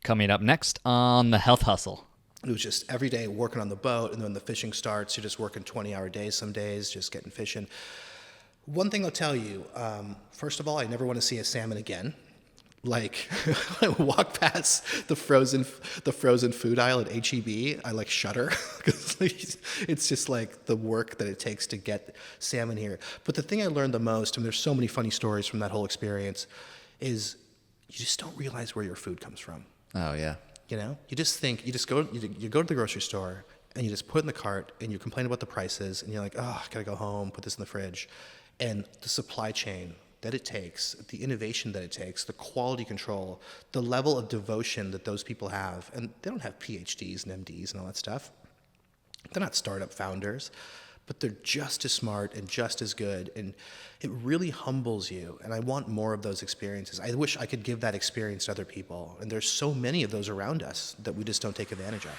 Coming up next on The Health Hustle. It was just every day working on the boat, and then when the fishing starts, you're just working 20-hour days some days, just getting fishing. One thing I'll tell you, first of all, I never want to see a salmon again. Like, when I walk past the frozen food aisle at H-E-B, I like shudder because it's just like the work that it takes to get salmon here. But the thing I learned the most, and there's so many funny stories from that whole experience, is you just don't realize where your food comes from. Oh, yeah. You know, you go to the grocery store and you just put it in the cart and you complain about the prices and you're like, oh, I gotta go home, put this in the fridge. And the supply chain that it takes, the innovation that it takes, the quality control, the level of devotion that those people have, and they don't have PhDs and MDs and all that stuff. They're not startup founders, but they're just as smart and just as good, and it really humbles you, and I want more of those experiences. I wish I could give that experience to other people, and there's so many of those around us that we just don't take advantage of.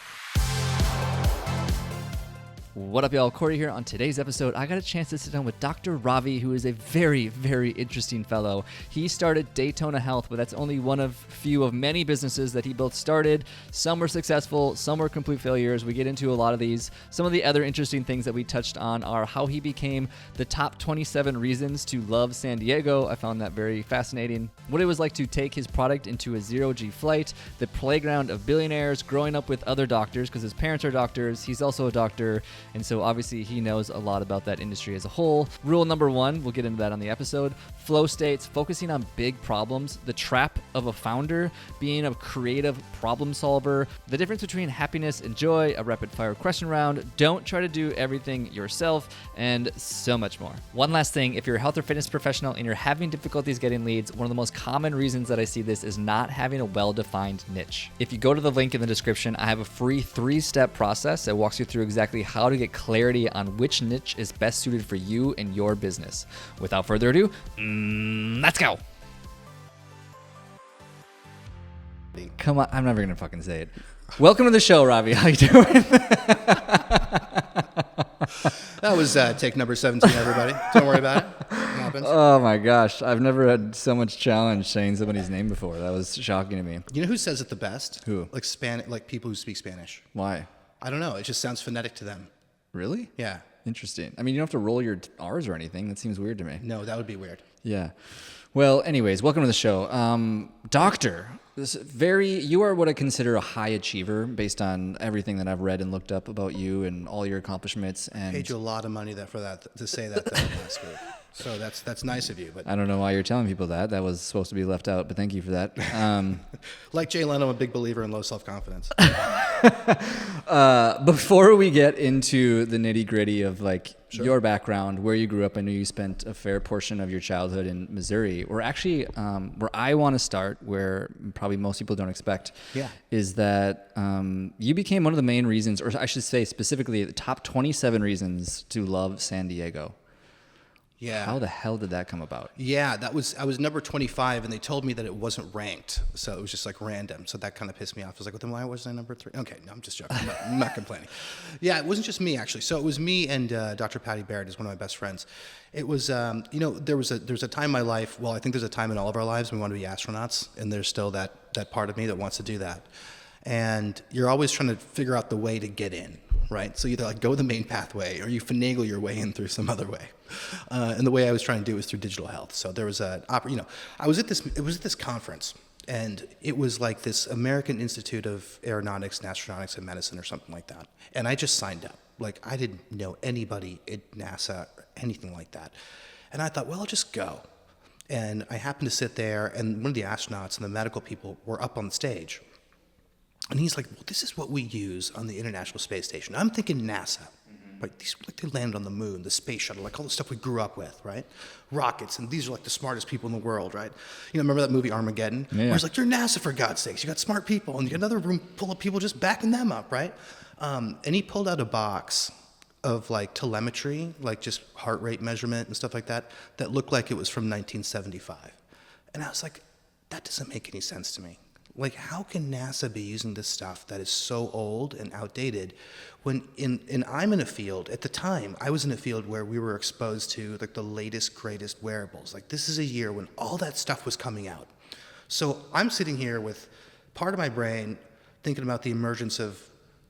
What up, y'all? Corey here. On today's episode, I got a chance to sit down with Dr. Ravi, who is a very, very interesting fellow. He started Daytona Health, but that's only one of few of many businesses that he both started. Some were successful, some were complete failures. We get into a lot of these. Some of the other interesting things that we touched on are how he became the top 27 reasons to love San Diego. I found that very fascinating. What it was like to take his product into a zero-G flight, the playground of billionaires, growing up with other doctors, because his parents are doctors. He's also a doctor. And so obviously he knows a lot about that industry as a whole. Rule number 1, we'll get into that on the episode. Flow states, focusing on big problems, the trap of a founder, being a creative problem solver, the difference between happiness and joy, a rapid fire question round, don't try to do everything yourself, and so much more. One last thing, if you're a health or fitness professional and you're having difficulties getting leads, one of the most common reasons that I see this is not having a well-defined niche. If you go to the link in the description, I have a free 3-step process that walks you through exactly how to get clarity on which niche is best suited for you and your business. Without further ado, let's go. Come on, I'm never gonna fucking say it. Welcome to the show, Ravi. How you doing? That was take number 17, everybody. Don't worry about it. It happens. Oh my gosh, I've never had so much challenge saying somebody's name before. That was shocking to me. You know who says it the best? Who? Like people who speak Spanish. Why? I don't know. It just sounds phonetic to them. Really? Yeah. Interesting. I mean, you don't have to roll your R's or anything. That seems weird to me. No, that would be weird. Yeah. Well, anyways, welcome to the show. Doctor, you are what I consider a high achiever based on everything that I've read and looked up about you and all your accomplishments. And Paid you a lot of money to say that last week. So that's nice of you. But I don't know why you're telling people that. That was supposed to be left out, but thank you for that. Like Jay Leno, I'm a big believer in low self-confidence. Before we get into the nitty-gritty of your background, where you grew up, I know you spent a fair portion of your childhood in Missouri. We're actually where I want to start, where probably most people don't expect, is that you became one of the main reasons, or I should say specifically the top 27 reasons to love San Diego. Yeah. How the hell did that come about? Yeah, I was number 25, and they told me that it wasn't ranked, so it was just like random. So that kind of pissed me off. I was like, well, then why wasn't I number 3? Okay, no, I'm just joking. I'm not complaining. Yeah, it wasn't just me actually. So it was me and Dr. Patty Barrett is one of my best friends. It was, there was a time in my life. Well, I think there's a time in all of our lives when we want to be astronauts, and there's still that part of me that wants to do that. And you're always trying to figure out the way to get in, right? So either go the main pathway or you finagle your way in through some other way. And the way I was trying to do it was through digital health. So there was it was at this conference, and it was like this American Institute of Aeronautics and Astronautics and Medicine or something like that. And I just signed up. Like, I didn't know anybody at NASA or anything like that. And I thought, well, I'll just go. And I happened to sit there, and one of the astronauts and the medical people were up on the stage. And he's like, well, this is what we use on the International Space Station. I'm thinking NASA, right? These they landed on the moon, the space shuttle, like all the stuff we grew up with, right? Rockets, and these are like the smartest people in the world, right? You know, remember that movie Armageddon? Yeah. Where it's like, you're NASA for God's sakes. You got smart people, and you got another room full of people just backing them up, right? And he pulled out a box of like telemetry, like just heart rate measurement and stuff like that, that looked like it was from 1975. And I was like, that doesn't make any sense to me. Like, how can NASA be using this stuff that is so old and outdated when I'm in a field, at the time, I was in a field where we were exposed to like the latest, greatest wearables. Like, this is a year when all that stuff was coming out. So I'm sitting here with part of my brain thinking about the emergence of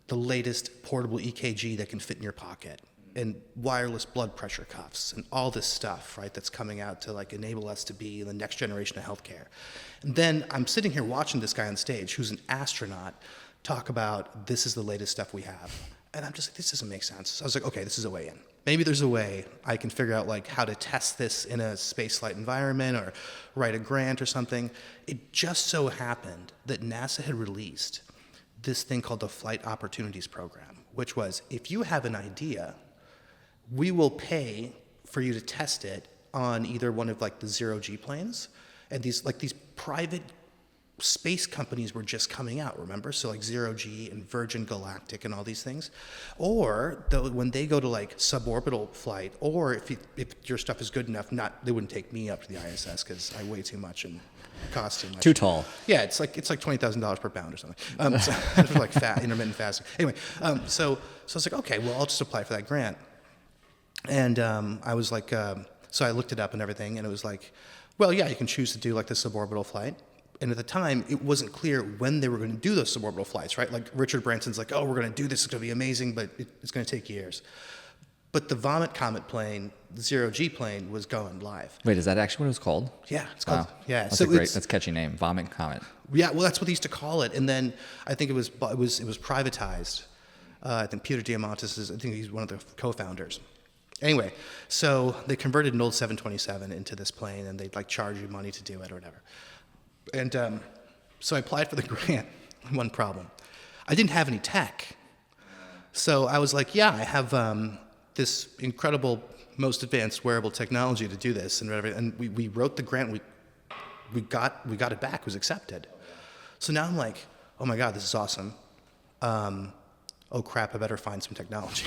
the latest portable EKG that can fit in your pocket, and wireless blood pressure cuffs, and all this stuff, right, that's coming out to like enable us to be the next generation of healthcare. And then I'm sitting here watching this guy on stage who's an astronaut talk about this is the latest stuff we have. And I'm just like, this doesn't make sense. So I was like, okay, this is a way in. Maybe there's a way I can figure out like how to test this in a space flight environment or write a grant or something. It just so happened that NASA had released this thing called the Flight Opportunities Program, which was, if you have an idea, we will pay for you to test it on either one of like the zero-G planes. And these private space companies were just coming out, remember? So like zero-G and Virgin Galactic and all these things. Or when they go to like suborbital flight, or if your stuff is good enough, they wouldn't take me up to the ISS because I weigh too much and cost too much. Too tall. Yeah, it's like $20,000 per pound or something. So for like intermittent fasting. Anyway, so I was like, okay, well, I'll just apply for that grant. And I was like, so I looked it up and everything, and it was like, well, yeah, you can choose to do like the suborbital flight. And at the time, it wasn't clear when they were going to do those suborbital flights, right? Like Richard Branson's like, oh, we're going to do this, it's going to be amazing, but it's going to take years. But the Vomit Comet plane, the zero-G plane, was going live. Wait, is that actually what it was called? Yeah, it's called. Wow. Yeah, That's that's a catchy name, Vomit Comet. Yeah, well, that's what they used to call it. And then I think it was privatized. I think Peter Diamandis I think he's one of the co-founders. Anyway, so they converted an old 727 into this plane, and they'd like charge you money to do it or whatever. And so I applied for the grant. One problem, I didn't have any tech. So I was like, yeah, I have this incredible, most advanced wearable technology to do this, and whatever. And we wrote the grant. We got it back. It was accepted. So now I'm like, oh my God, this is awesome. Oh crap, I better find some technology.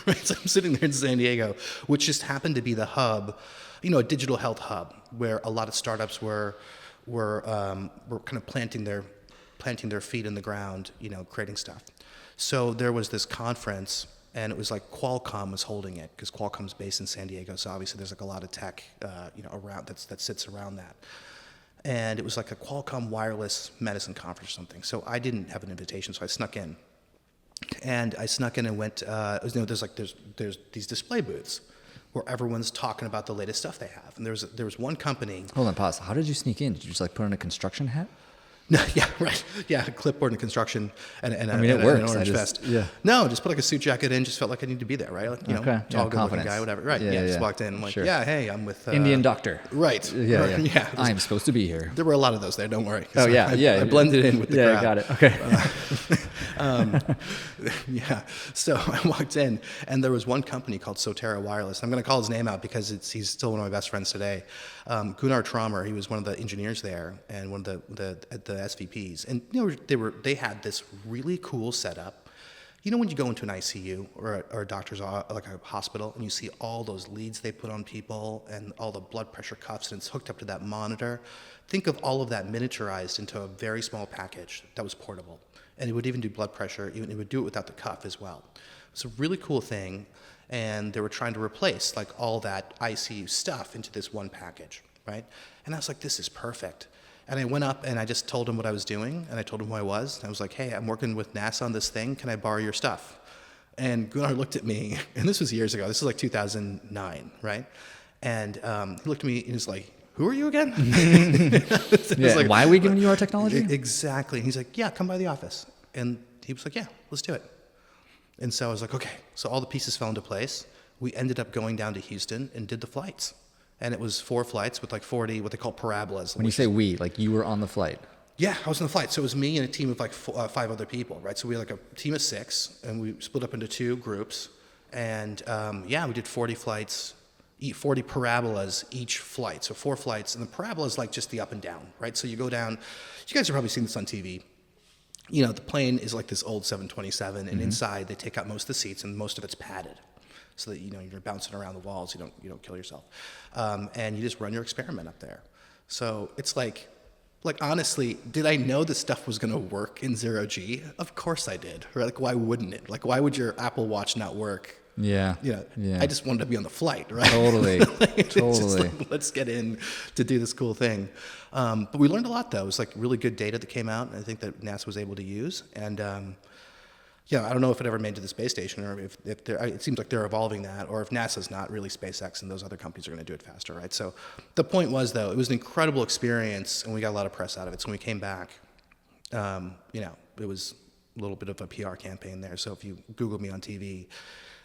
Right? So I'm sitting there in San Diego, which just happened to be the hub, a digital health hub, where a lot of startups were kind of planting their feet in the ground, creating stuff. So there was this conference, and it was like Qualcomm was holding it, because Qualcomm's based in San Diego, so obviously there's like a lot of tech, around that sits around that. And it was like a Qualcomm wireless medicine conference or something. So I didn't have an invitation, so I snuck in. And I snuck in and went. There's these display booths where everyone's talking about the latest stuff they have. And there was one company. Hold on, pause. How did you sneak in? Did you just like put on a construction hat? No, yeah, right. Yeah, a clipboard and construction and it an works. orange vest. Yeah. No, just put like a suit jacket in, just felt like I needed to be there, right? Like, okay. tall, good-looking guy, whatever. Right, yeah, just walked in. I'm like, yeah, hey, I'm with... Indian doctor. Right. Yeah. I am supposed to be here. There were a lot of those there, don't worry. Oh, yeah, I blended in with the crowd. Yeah, got it. Okay. Yeah, so I walked in, and there was one company called Sotera Wireless. I'm going to call his name out because he's still one of my best friends today. Gunnar Traumer, he was one of the engineers there and one of the SVPs. And they had this really cool setup. When you go into an ICU or a doctor's like a hospital, and you see all those leads they put on people and all the blood pressure cuffs, and it's hooked up to that monitor. Think of all of that miniaturized into a very small package that was portable. And it would even do blood pressure. It would do it without the cuff as well. It's a really cool thing. And they were trying to replace like all that ICU stuff into this one package, right? And I was like, this is perfect. And I went up and I just told him what I was doing, and I told him who I was. And I was like, hey, I'm working with NASA on this thing. Can I borrow your stuff? And Gunnar looked at me, and this was years ago. This was like 2009, right? And he looked at me and he's like, who are you again? Like, why are we giving you our technology? Exactly. And he's like, yeah, come by the office. And he was like, yeah, let's do it. And so I was like, okay. So all the pieces fell into place. We ended up going down to Houston and did the flights. And it was 4 flights with like 40, what they call parabolas. When you say we, like you were on the flight? Yeah, I was on the flight. So it was me and a team of like 5 other people, right? So we had like a team of 6, and we split up into 2 groups. And we did 40 flights, 40 parabolas each flight. So 4 flights. And the parabola is like just the up and down, right? So you go down. You guys have probably seen this on TV. The plane is like this old 727, and inside they take out most of the seats, and most of it's padded, so that you're bouncing around the walls, you don't kill yourself, and you just run your experiment up there. So it's like honestly, did I know this stuff was going to work in zero-G? Of course I did. Right? Like, why wouldn't it? Like, why would your Apple Watch not work Yeah. I just wanted to be on the flight, right? Totally. It's Totally. just like, let's get in to do this cool thing. But we learned a lot, though. It was like really good data that came out, and I think that NASA was able to use. And I don't know if it ever made to the space station, or if it seems like they're evolving that, or if NASA's not really SpaceX and those other companies are going to do it faster, right? So the point was, though, it was an incredible experience, and we got a lot of press out of it. So when we came back, it was a little bit of a PR campaign there. So if you Google me on TV,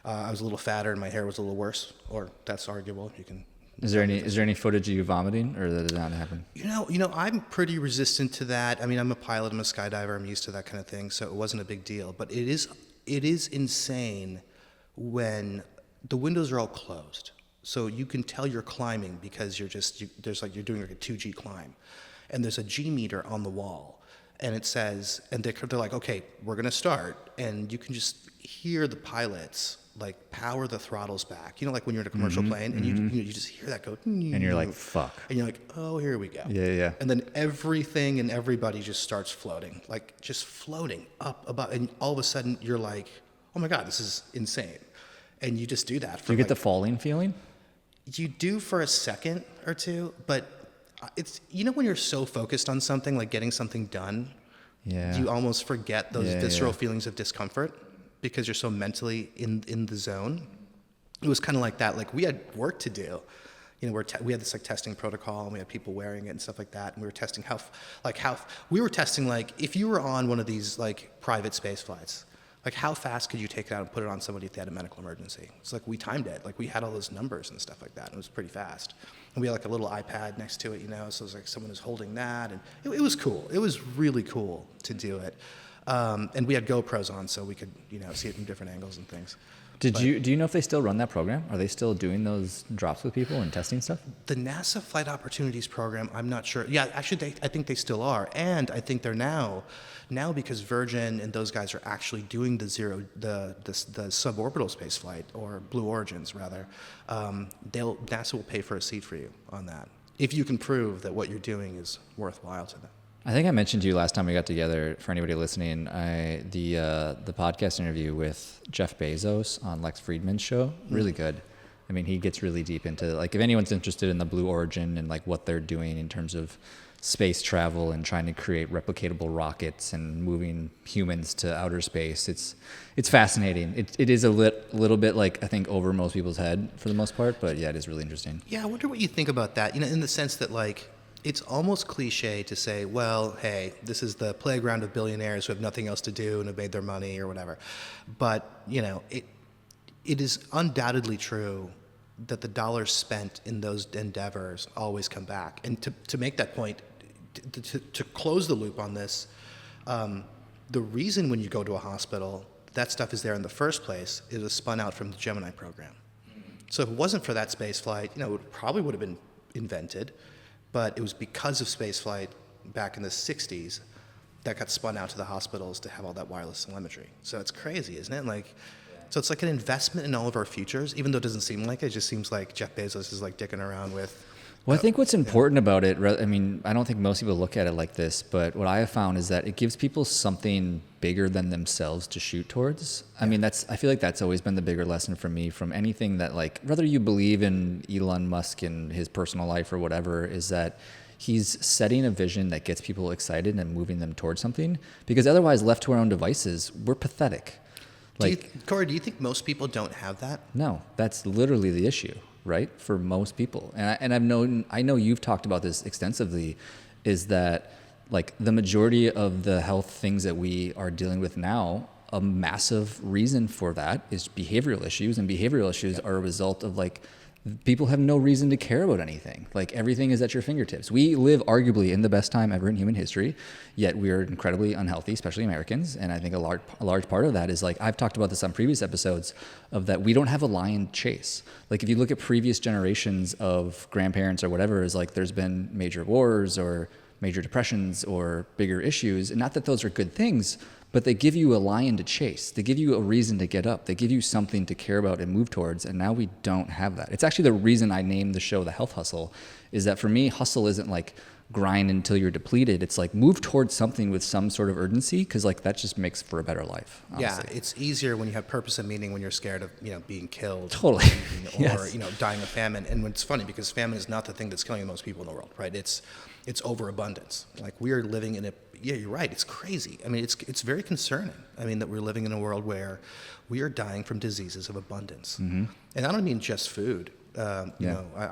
I was a little fatter and my hair was a little worse, or that's arguable. You can. Is there any footage of you vomiting, or that did not happen? I'm pretty resistant to that. I mean, I'm a pilot, I'm a skydiver, I'm used to that kind of thing, so it wasn't a big deal. But it is insane when the windows are all closed, so you can tell you're climbing because you're doing like a 2G climb, and there's a G meter on the wall, and it says, and they're like, okay, we're gonna start, and you can just hear the pilots like power the throttles back, like when you're in a commercial plane, and you just hear that go, and you're like, fuck, and you're like, oh, here we go. Yeah. And then everything and everybody just starts floating, like just floating up above, and all of a sudden you're like, oh my god, this is insane. And you just do that. Do you get the falling feeling? You do for a second or two, but it's when you're so focused on something, like getting something done, you almost forget those visceral feelings of discomfort, because you're so mentally in the zone. It was kind of like that. Like we had work to do. We had this like testing protocol, and we had people wearing it and stuff like that. And we were testing how if you were on one of these like private space flights, like how fast could you take it out and put it on somebody if they had a medical emergency? It's like we timed it. Like we had all those numbers and stuff like that. And it was pretty fast. And we had like a little iPad next to it, so it was like someone was holding that, and it was cool. It was really cool to do it. And we had GoPros on, so we could, see it from different angles and things. Do you know if they still run that program? Are they still doing those drops with people and testing stuff? The NASA Flight Opportunities Program, I'm not sure. Yeah, actually, I think they still are, and I think they're now because Virgin and those guys are actually doing the suborbital space flight, or Blue Origins rather. NASA will pay for a seat for you on that if you can prove that what you're doing is worthwhile to them. I think I mentioned to you last time we got together, for anybody listening, the podcast interview with Jeff Bezos on Lex Friedman's show, really good. I mean, he gets really deep into, like, if anyone's interested in the Blue Origin and like what they're doing in terms of space travel and trying to create replicatable rockets and moving humans to outer space, it's fascinating. It is a little bit like, I think, over most people's head for the most part, but yeah, it is really interesting. Yeah, I wonder what you think about that, in the sense that like, it's almost cliche to say, well, hey, this is the playground of billionaires who have nothing else to do and have made their money or whatever. But, it is undoubtedly true that the dollars spent in those endeavors always come back. And to make that point, to close the loop on this, the reason when you go to a hospital, that stuff is there in the first place, it was spun out from the Gemini program. So if it wasn't for that space flight, it probably would have been invented. But it was because of spaceflight back in the 60s that got spun out to the hospitals to have all that wireless telemetry. So it's crazy, isn't it? So it's like an investment in all of our futures, even though it doesn't seem like it. It just seems like Jeff Bezos is like dicking around with. Well, I think what's important about it, I mean, I don't think most people look at it like this, but what I have found is that it gives people something bigger than themselves to shoot towards. I mean, I feel like that's always been the bigger lesson for me from anything that, like, whether you believe in Elon Musk and his personal life or whatever, is that he's setting a vision that gets people excited and moving them towards something, because otherwise, left to our own devices, we're pathetic. Corey, do you think most people don't have that? No, that's literally the issue, right? For most people. And I know you've talked about this extensively, is that like the majority of the health things that we are dealing with now, a massive reason for that is behavioral issues, and behavioral issues are a result of like people have no reason to care about anything. Like everything is at your fingertips. We live arguably in the best time ever in human history, yet we are incredibly unhealthy, especially Americans. And I think a large part of that is, like, I've talked about this on previous episodes, of that we don't have a lion chase. Like if you look at previous generations of grandparents or whatever, is like there's been major wars or major depressions or bigger issues. And not that those are good things, but they give you a lion to chase. They give you a reason to get up. They give you something to care about and move towards. And now we don't have that. It's actually the reason I named the show The Health Hustle, is that for me, hustle isn't like grind until you're depleted. It's like move towards something with some sort of urgency, because like that just makes for a better life. Honestly. Yeah, it's easier when you have purpose and meaning when you're scared of being killed. Totally. Or Yes. dying of famine. And it's funny because famine is not the thing that's killing the most people in the world, right? It's overabundance. Like we are living in you're right. It's crazy. I mean, it's very concerning. I mean, that we're living in a world where we are dying from diseases of abundance. And I don't mean just food. I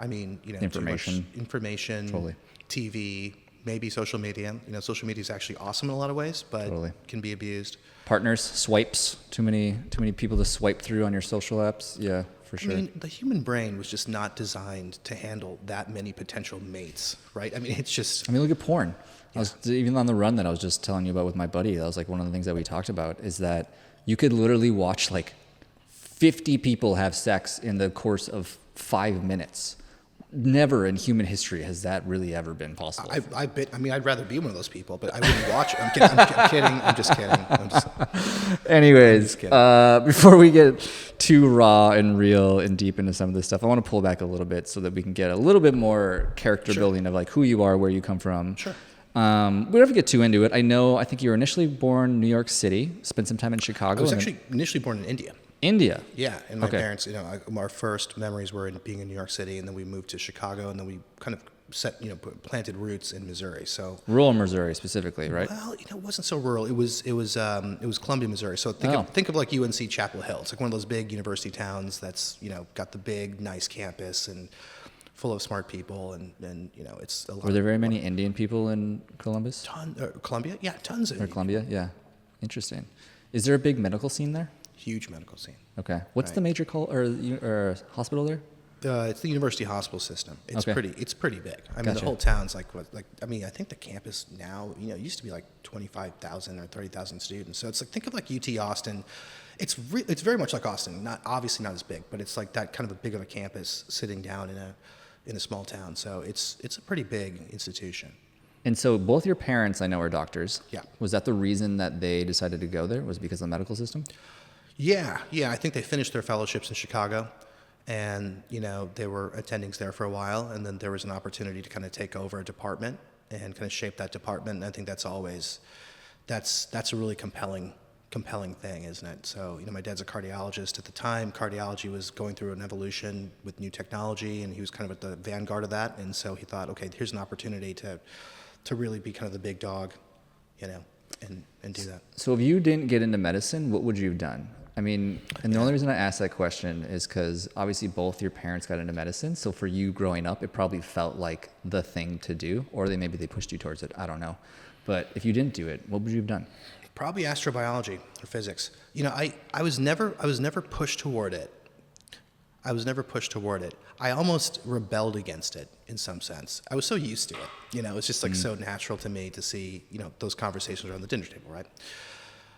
mean, Information. too much information, Totally. TV, maybe social media. Social media is actually awesome in a lot of ways, but can be abused. Partners, swipes, too many people to swipe through on your social apps. Yeah, for sure. I mean, the human brain was just not designed to handle that many potential mates, right? I mean, it's just... look at porn. I was even on the run that I was just telling you about with my buddy. That was like one of the things that we talked about, is that you could literally watch like 50 people have sex in the course of 5 minutes. Never in human history has that really ever been possible. I'd rather be one of those people, but I wouldn't watch it. I'm kidding. I'm just kidding. Anyways, before we get too raw and real and deep into some of this stuff, I want to pull back a little bit so that we can get a little bit more character building of like who you are, where you come from. Sure. We don't have to get too into it. I think you were initially born in New York City, spent some time in Chicago. I was actually initially born in India. India? Yeah, and my parents, our first memories were in being in New York City, and then we moved to Chicago, and then we kind of planted roots in Missouri. So rural Missouri specifically, right? Well, it wasn't so rural. It was Columbia, Missouri. So think of like UNC Chapel Hill. It's like one of those big university towns that's got the big nice campus and full of smart people, and it's a lot. Were there very many Indian people in Columbus? Columbia? Yeah, tons of. Or Columbia? Yeah, interesting. Is there a big medical scene there? Huge medical scene. Okay. What's the major or hospital there? It's the university hospital system. It's pretty big. I mean, the whole town's I think the campus now, it used to be like 25,000 or 30,000 students. So it's like, think of like UT Austin. It's very much like Austin. Obviously not as big, but it's like that kind of a big of a campus sitting down in a small town. So it's a pretty big institution. And so both your parents, I know, are doctors. Yeah. Was that the reason that they decided to go there? Was it because of the medical system? Yeah. I think they finished their fellowships in Chicago, and they were attendings there for a while, and then there was an opportunity to kind of take over a department and kind of shape that department. And I think that's a really compelling thing, isn't it? So my dad's a cardiologist. At the time, cardiology was going through an evolution with new technology, and he was kind of at the vanguard of that. And so he thought, okay, here's an opportunity to really be kind of the big dog, and do that. So if you didn't get into medicine, what would you have done? I mean, and the only reason I ask that question is because obviously both your parents got into medicine. So for you growing up, it probably felt like the thing to do, or maybe they pushed you towards it. I don't know. But if you didn't do it, what would you have done? Probably astrobiology or physics. I was never pushed toward it. I almost rebelled against it in some sense. I was so used to it. It's just like so natural to me to see, those conversations around the dinner table, right?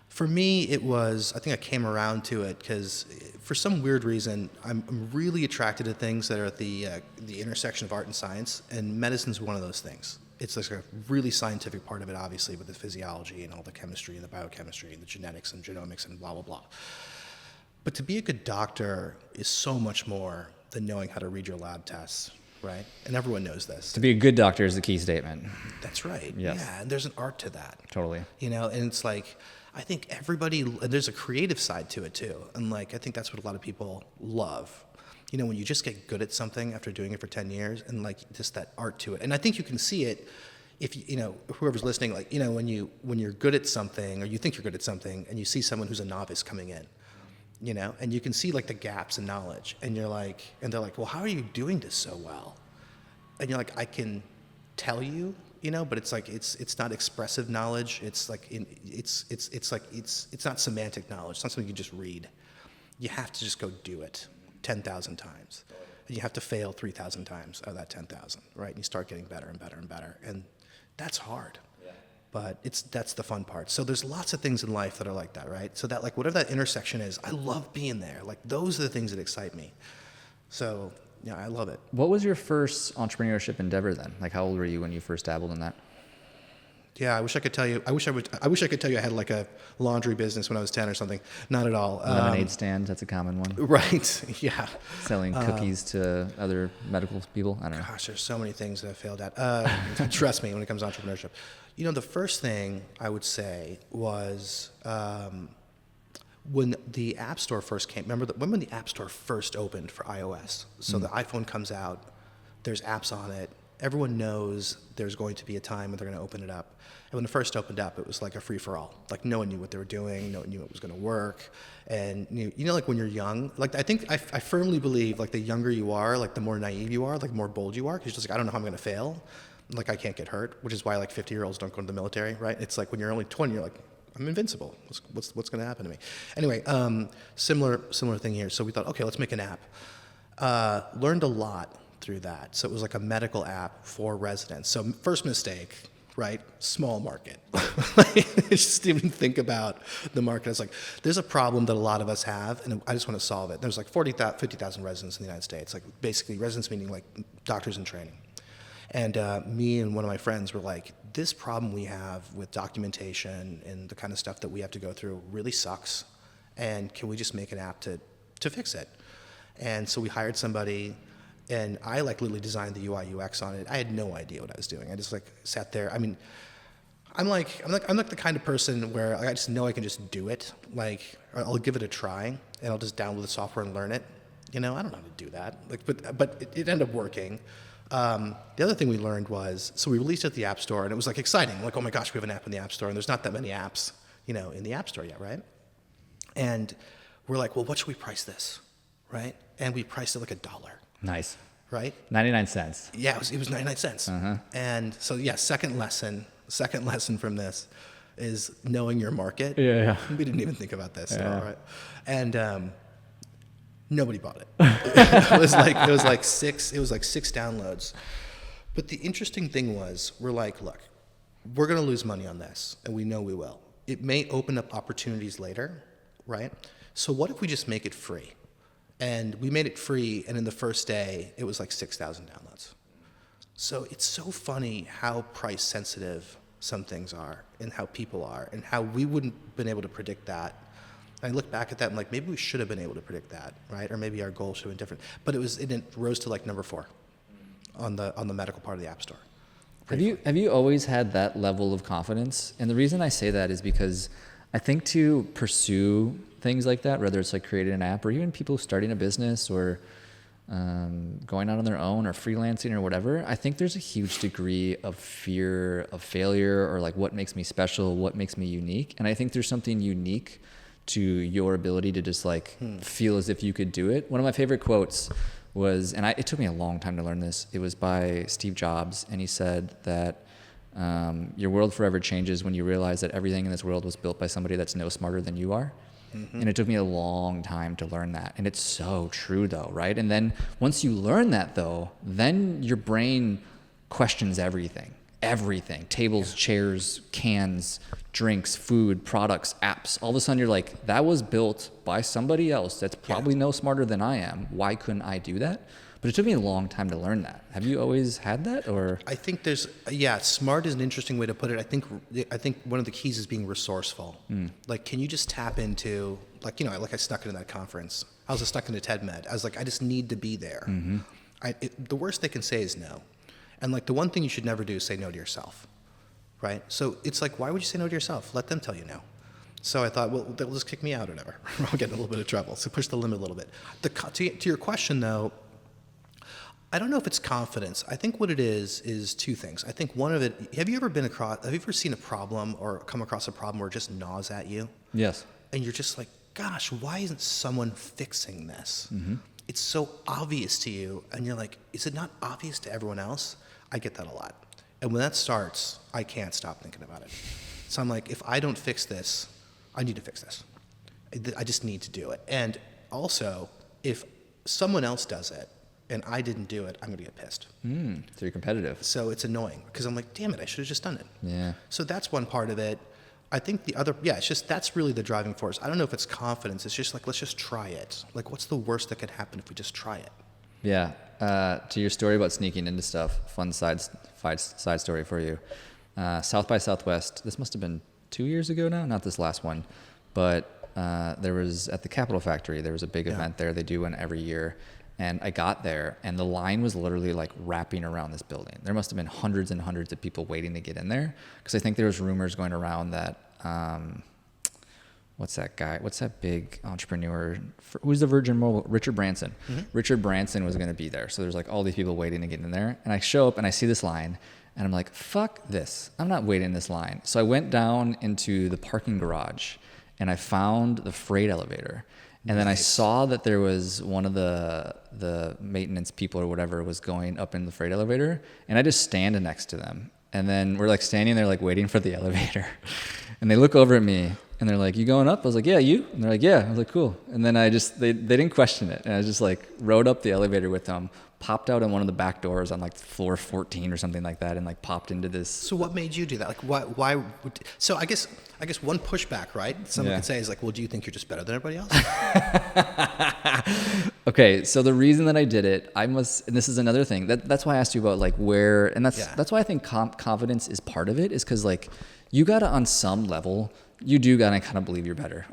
For me, I think I came around to it because for some weird reason, I'm really attracted to things that are at the intersection of art and science, and medicine's one of those things. It's like a really scientific part of it, obviously, with the physiology and all the chemistry and the biochemistry and the genetics and genomics and blah, blah, blah. But to be a good doctor is so much more than knowing how to read your lab tests, right? And everyone knows this. To be a good doctor is the key statement. That's right. Yes. Yeah, and there's an art to that. Totally. And it's like, I think there's a creative side to it too. And I think that's what a lot of people love. When you just get good at something after doing it for 10 years and just that art to it. And I think you can see it if whoever's listening, when you're good at something or you think you're good at something and you see someone who's a novice coming in, and you can see the gaps in knowledge, and they're like, well, how are you doing this so well? And you're like, I can tell you, but it's it's not expressive knowledge. It's not semantic knowledge. It's not something you just read. You have to just go do it 10,000 times. And you have to fail 3,000 times out of that 10,000, right? And you start getting better and better and better. And that's hard. Yeah. But that's the fun part. So there's lots of things in life that are like that, right? So that whatever that intersection is, I love being there. Those are the things that excite me. So yeah, I love it. What was your first entrepreneurship endeavor then? How old were you when you first dabbled in that? Yeah, I wish I could tell you. I wish I could tell you I had like a laundry business when I was 10 or something. Not at all. Lemonade stand, that's a common one. Right. Yeah. Selling cookies to other medical people. I don't know. Gosh, there's so many things that I failed at. Trust me, when it comes to entrepreneurship. The first thing I would say was when the App Store first came. Remember when the App Store first opened for iOS? So the iPhone comes out, there's apps on it. Everyone knows there's going to be a time when they're going to open it up. And when it first opened up, it was like a free-for-all. Like no one knew what they were doing, no one knew it was going to work. And like when you're young, like I think I firmly believe like the younger you are, like the more naive you are, like the more bold you are, because you're just like, I don't know how I'm going to fail. Like I can't get hurt, which is why like 50-year-olds don't go to the military, right? It's like when you're only 20, you're like, I'm invincible. What's going to happen to me? Anyway, similar thing here. So we thought, okay, let's make an app. Learned a lot through that. So it was like a medical app for residents. So first mistake, right? Small market. Just didn't even think about the market. It's like, there's a problem that a lot of us have, and I just want to solve it. There's like 50,000 residents in the United States, like basically residents meaning like doctors in training. And me and one of my friends were like, this problem we have with documentation and the kind of stuff that we have to go through really sucks. And can we just make an app to fix it? And so we hired somebody, and I like literally designed the UI UX on it. I had no idea what I was doing. I just like sat there. I mean, I'm like the kind of person where I just know I can just do it. Like I'll give it a try, and I'll just download the software and learn it. I don't know how to do that. Like, but it ended up working. The other thing we learned was, so we released it at the App Store, and it was like exciting. Like, oh my gosh, we have an app in the App Store, and there's not that many apps, in the App Store yet, right? And we're like, well, what should we price this, right? And we priced it like $1. Nice. Right? 99 cents. Yeah, it was 99 cents. Uh-huh. And so, yeah, second lesson from this is knowing your market. Yeah. We didn't even think about this. Yeah. Right? And nobody bought it. It was like 6 downloads. But the interesting thing was, we're like, look, we're going to lose money on this, and we know we will. It may open up opportunities later, right? So what if we just make it free? And we made it free, and in the first day, it was like 6,000 downloads. So it's so funny how price sensitive some things are, and how people are, and how we wouldn't have been able to predict that. I look back at that and like, maybe we should have been able to predict that, right? Or maybe our goal should have been different. But it rose to like number 4 on the medical part of the App Store. Have you always had that level of confidence? And the reason I say that is because I think to pursue things like that, whether it's like creating an app or even people starting a business or going out on their own or freelancing or whatever, I think there's a huge degree of fear of failure, or like what makes me special, what makes me unique. And I think there's something unique to your ability to just like feel as if you could do it. One of my favorite quotes was, and it took me a long time to learn this, it was by Steve Jobs, and he said that your world forever changes when you realize that everything in this world was built by somebody that's no smarter than you are. Mm-hmm. And it took me a long time to learn that. And it's so true though, right? And then once you learn that though, then your brain questions everything. Tables, chairs, cans, drinks, food, products, apps. All of a sudden you're like, that was built by somebody else that's probably no smarter than I am. Why couldn't I do that? But it took me a long time to learn that. Have you always had that, or? I think smart is an interesting way to put it. I think one of the keys is being resourceful. Like, can you just tap into, like, I snuck into that conference. I was stuck into TED Med. I was like, I just need to be there. Mm-hmm. The worst they can say is no. And like the one thing you should never do is say no to yourself, right? So it's like, why would you say no to yourself? Let them tell you no. So I thought, well, they'll just kick me out or whatever. I'll get in a little bit of trouble. So push the limit a little bit. To your question though, I don't know if it's confidence. I think what it is 2 things. I think one of it, have you ever seen a problem or come across a problem where it just gnaws at you? Yes. And you're just like, gosh, why isn't someone fixing this? Mm-hmm. It's so obvious to you. And you're like, is it not obvious to everyone else? I get that a lot. And when that starts, I can't stop thinking about it. So I'm like, if I don't fix this, I need to fix this. I just need to do it. And also, if someone else does it and I didn't do it, I'm going to get pissed. So you're competitive. So it's annoying because I'm like, damn it, I should have just done it. Yeah. So that's one part of it. I think the other, it's just, that's really the driving force. I don't know if it's confidence. It's just like, let's just try it. Like, what's the worst that could happen if we just try it? Yeah. To your story about sneaking into stuff, fun side story for you. South by Southwest. This must have been 2 years ago now, not this last one, but there was at the Capitol Factory. There was a big event there. They do one every year. And I got there, and the line was literally like wrapping around this building. There must have been hundreds and hundreds of people waiting to get in there, because I think there was rumors going around that what's that guy? What's that big entrepreneur? Who's the Virgin Mobile? Richard Branson. Mm-hmm. Richard Branson was going to be there. So there's like all these people waiting to get in there, and I show up and I see this line, and I'm like, fuck this! I'm not waiting in this line. So I went down into the parking garage, and I found the freight elevator. And then I saw that there was one of the maintenance people or whatever was going up in the freight elevator, and I just stand next to them. And then we're like standing there like waiting for the elevator. And they look over at me and they're like, "You going up?" I was like, "Yeah, you?" And they're like, "Yeah." I was like, "Cool." And then they didn't question it. And I just like rode up the elevator with them, popped out on one of the back doors on like floor 14 or something like that, and like popped into this. So what made you do that? Like why so I guess one pushback, right? Someone could say is like, well, do you think you're just better than everybody else? Okay, so the reason that I did it, and this is another thing, that's why I asked you about like where, and that's why I think confidence is part of it, is because like you gotta, on some level, you do gotta kind of believe you're better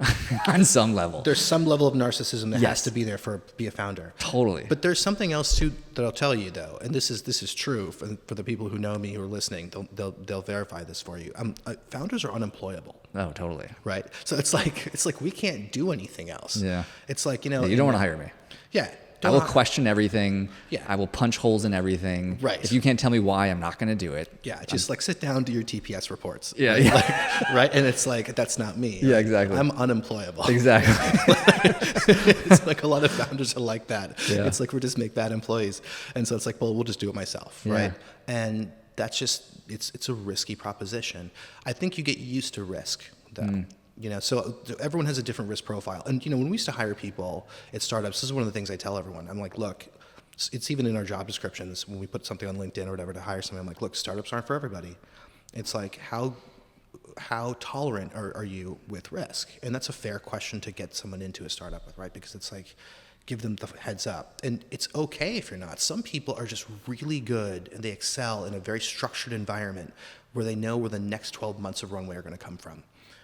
on some level. There's some level of narcissism that has to be there be a founder. Totally. But there's something else too that I'll tell you though, and this is true for the people who know me who are listening. They'll verify this for you. Founders are unemployable. Oh, totally. Right. So it's like we can't do anything else. Yeah. It's like, you don't want to hire me. Yeah. I will question everything. Yeah. I will punch holes in everything. Right. If you can't tell me why, I'm not going to do it. Yeah. Just like sit down, do your TPS reports. Yeah. Right? Yeah. Like, right. And it's like, that's not me. Yeah, right? exactly. I'm unemployable. Exactly. It's like a lot of founders are like that. Yeah. It's like, we just make bad employees. And so it's like, well, we'll just do it myself. Yeah. Right. And that's just, it's a risky proposition. I think you get used to risk though. You know, so everyone has a different risk profile. And, you know, when we used to hire people at startups, this is one of the things I tell everyone. I'm like, look, it's even in our job descriptions when we put something on LinkedIn or whatever to hire somebody. I'm like, look, startups aren't for everybody. It's like, how tolerant are you with risk? And that's a fair question to get someone into a startup with, right? Because it's like, give them the heads up. And it's okay if you're not. Some people are just really good and they excel in a very structured environment where they know where the next 12 months of runway are going to come from,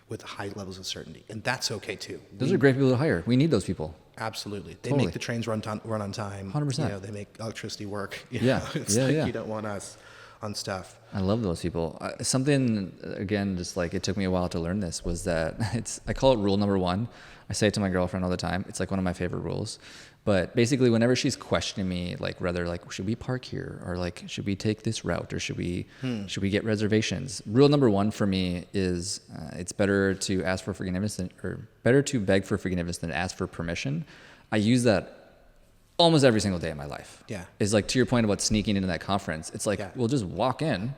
with high levels of certainty. And that's okay too. Those are great people to hire. We need those people. Absolutely. They Totally. make the trains run on time. 100%. You know, they make electricity work. Yeah. It's you don't want us on stuff. I love those people. Something, again, just like it took me a while to learn this, was that I call it rule number 1. I say it to my girlfriend all the time. It's like one of my favorite rules. But basically, whenever she's questioning me, like whether like should we park here, or like should we take this route, or should we get reservations? Rule number 1 for me is it's better to ask for forgiveness or better to beg for forgiveness than ask for permission. I use that almost every single day of my life. Yeah. Is like, to your point about sneaking into that conference. It's like we'll just walk in, and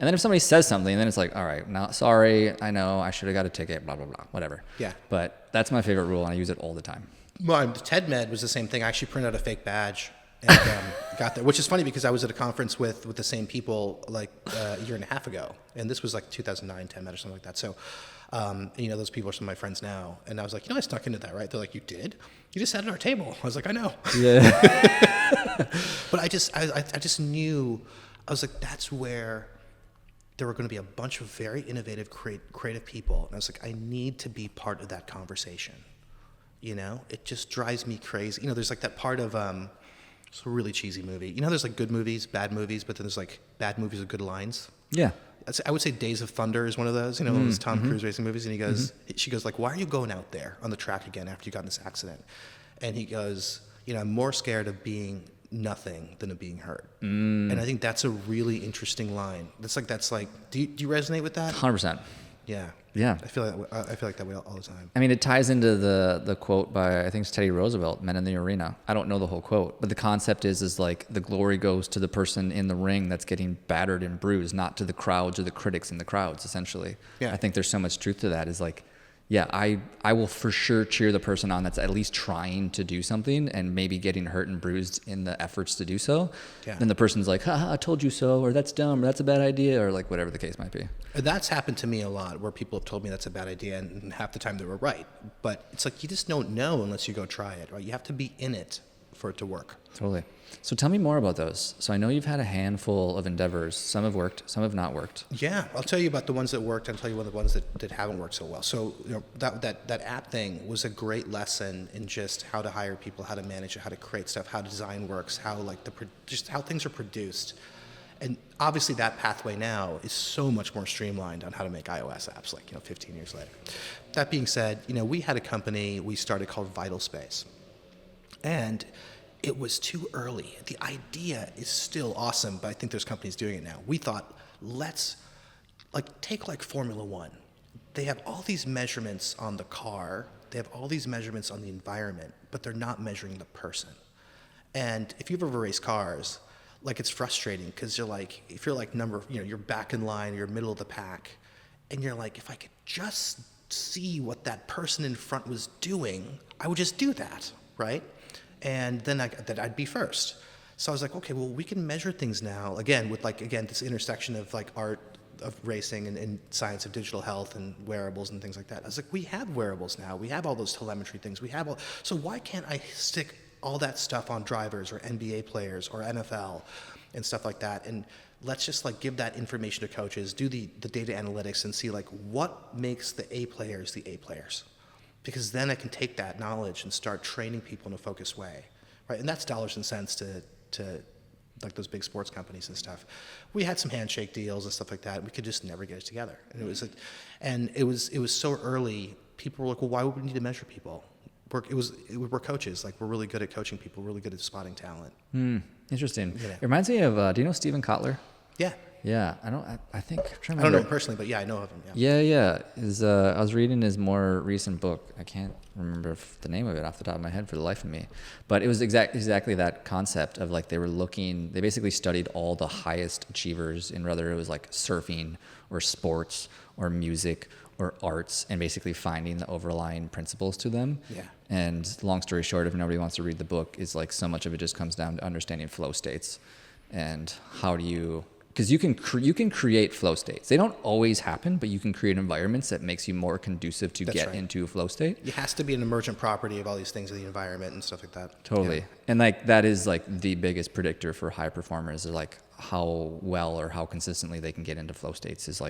then if somebody says something, then it's like, all right, now sorry, I know I should have got a ticket, blah blah blah, whatever. Yeah. But that's my favorite rule, and I use it all the time. Well, TEDMed was the same thing. I actually printed out a fake badge and got there, which is funny because I was at a conference with the same people like a year and a half ago, and this was like 2009 TEDMed or something like that. So, you know, those people are some of my friends now, and I was like, you know, I snuck into that, right? They're like, you did? You just sat at our table. I was like, I know. Yeah. But I just knew, I was like, that's where there were going to be a bunch of very innovative, creative people, and I was like, I need to be part of that conversation. You know, it just drives me crazy. You know, there's like that part of it's a really cheesy movie. You know, there's like good movies, bad movies, but then there's like bad movies with good lines. Yeah. I would say Days of Thunder is one of those. You know, those Tom Cruise racing movies, and he goes, she goes like, "Why are you going out there on the track again after you got in this accident?" And he goes, "You know, I'm more scared of being nothing than of being hurt." And I think that's a really interesting line. That's like, do you resonate with that? 100%. Yeah. Yeah. I feel like that way all the time. I mean, it ties into the quote by, I think it's Teddy Roosevelt, Men in the Arena. I don't know the whole quote, but the concept is like the glory goes to the person in the ring that's getting battered and bruised, not to the crowds or the critics in the crowds, essentially. Yeah. I think there's so much truth to that, is like, yeah, I will for sure cheer the person on that's at least trying to do something and maybe getting hurt and bruised in the efforts to do so. Yeah. Then the person's like, haha, I told you so, or that's dumb, or that's a bad idea, or like whatever the case might be. That's happened to me a lot, where people have told me that's a bad idea, and half the time they were right. But it's like, you just don't know unless you go try it, right? You have to be in it for it to work. Totally. So tell me more about those. So I know you've had a handful of endeavors. Some have worked, some have not worked. Yeah, I'll tell you about the ones that worked and I'll tell you about the ones that haven't worked so well. So that app thing was a great lesson in just how to hire people, how to manage it, how to create stuff, how design works, how just how things are produced. And obviously that pathway now is so much more streamlined on how to make iOS apps 15 years later. That being said, we had a company we started called Vital Space. And it was too early. The idea is still awesome, but I think there's companies doing it now. We thought, let's take Formula One. They have all these measurements on the car. They have all these measurements on the environment, but they're not measuring the person. And if you've ever raced cars, it's frustrating because if you're you're back in line, you're middle of the pack, and you're like, if I could just see what that person in front was doing, I would just do that, right? And then I'd be first. So I was like, okay, well, we can measure things now, again, with this intersection of art of racing and science of digital health and wearables and things like that. I was like, we have wearables now. We have all those telemetry things. So why can't I stick all that stuff on drivers or NBA players or NFL and stuff like that? And let's just give that information to coaches, do the data analytics and see what makes the A players the A players. Because then I can take that knowledge and start training people in a focused way, right? And that's dollars and cents to those big sports companies and stuff. We had some handshake deals and stuff like that. We could just never get it together. And it was so early. People were like, well, why would we need to measure people? We're coaches. We're really good at coaching people. We're really good at spotting talent. Interesting. Yeah. It reminds me of. Do you know Steven Kotler? Yeah. Yeah, I think I'm trying to remember. I don't know him personally, but yeah, I know of him. Yeah. I was reading his more recent book. I can't remember the name of it off the top of my head for the life of me, but it was exactly that concept of they basically studied all the highest achievers in whether it was surfing or sports or music or arts, and basically finding the overlying principles to them. Yeah. And long story short, if nobody wants to read the book, is so much of it just comes down to understanding flow states and how do you. Because you can create flow states. They don't always happen, but you can create environments that makes you more conducive to get into a flow state. It has to be an emergent property of all these things in the environment and stuff like that. Totally. Yeah. And that is the biggest predictor for high performers is how well or how consistently they can get into flow states is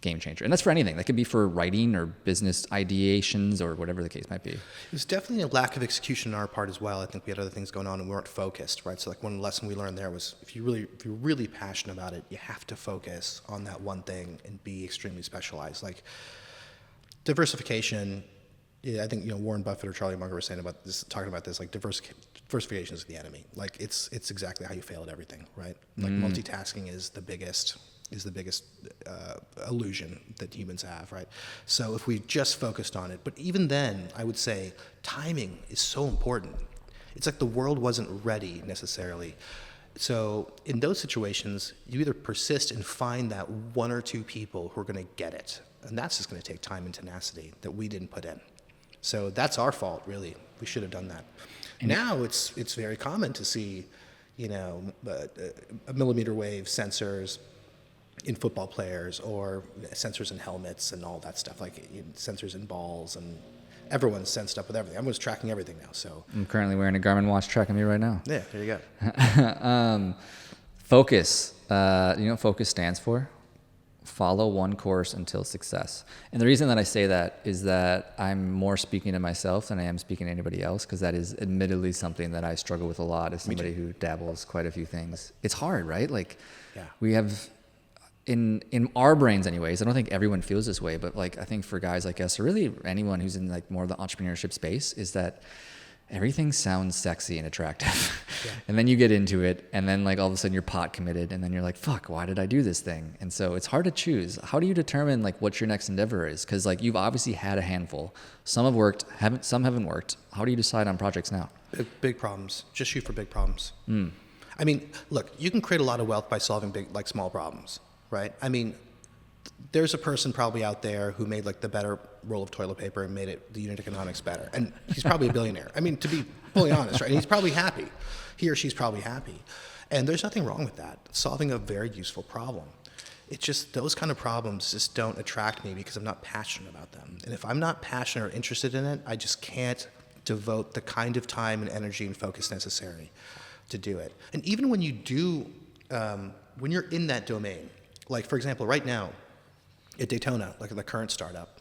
game changer. And that's for anything. That could be for writing or business ideations or whatever the case might be. There's definitely a lack of execution on our part as well. I think we had other things going on and we weren't focused, right? So one lesson we learned there was if you're really passionate about it, you have to focus on that one thing and be extremely specialized. Diversification, I think Warren Buffett or Charlie Munger were talking about this, diversification is the enemy. It's exactly how you fail at everything, right? Multitasking is the biggest illusion that humans have, right? So if we just focused on it, but even then, I would say timing is so important. It's the world wasn't ready necessarily. So in those situations, you either persist and find that one or two people who are going to get it, and that's just going to take time and tenacity that we didn't put in. So that's our fault, really. We should have done that. Now it's very common to see, millimeter wave sensors in football players or sensors in helmets and all that stuff, sensors in balls, and everyone's sensed up with everything. Everyone's tracking everything now. So I'm currently wearing a Garmin watch tracking me right now. Yeah, there you go. Focus. You know what focus stands for? Follow one course until success. And the reason that I say that is that I'm more speaking to myself than I am speaking to anybody else, because that is admittedly something that I struggle with a lot as somebody who dabbles quite a few things. It's hard, right? We have... In our brains anyways, I don't think everyone feels this way, but I think for guys like us, or really anyone who's in more of the entrepreneurship space, is that everything sounds sexy and attractive. Yeah. And then you get into it, and then all of a sudden you're pot committed, and then you're like, fuck, why did I do this thing? And so it's hard to choose. How do you determine what your next endeavor is? Because you've obviously had a handful. Some have worked, some haven't worked. How do you decide on projects now? Big problems. Just shoot for big problems. I mean, look, you can create a lot of wealth by solving big, small problems. Right? I mean, there's a person probably out there who made the better roll of toilet paper and made the unit economics better. And he's probably a billionaire. I mean, to be fully honest, right? And he's probably happy. He or she's probably happy. And there's nothing wrong with that. Solving a very useful problem. It's just those kind of problems just don't attract me because I'm not passionate about them. And if I'm not passionate or interested in it, I just can't devote the kind of time and energy and focus necessary to do it. And even when you do, when you're in that domain, like for example, right now at Daytona, like the current startup,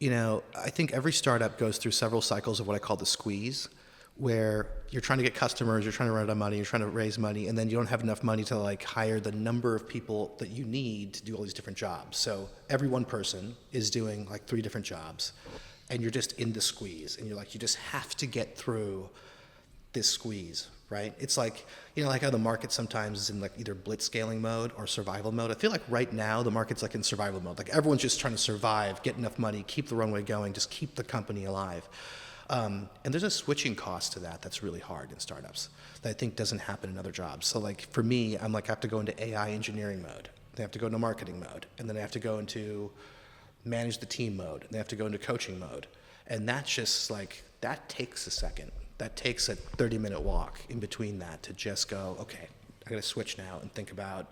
I think every startup goes through several cycles of what I call the squeeze, where you're trying to get customers, you're trying to run out of money, you're trying to raise money, and then you don't have enough money to like hire the number of people that you need to do all these different jobs. So every one person is doing like 3 different jobs, and you're just in the squeeze, and you're like, you just have to get through this squeeze, right? It's like, like how the market sometimes is in like either blitz scaling mode or survival mode. I feel like right now the market's like in survival mode. Like everyone's just trying to survive, get enough money, keep the runway going, just keep the company alive. And there's a switching cost to that that's really hard in startups that I think doesn't happen in other jobs. So like for me, I'm like, I have to go into AI engineering mode. They have to go into marketing mode. And then I have to go into manage the team mode. And they have to go into coaching mode. And that's just like, that takes a second. That takes a 30-minute walk in between that to just go, okay, I got to switch now and think about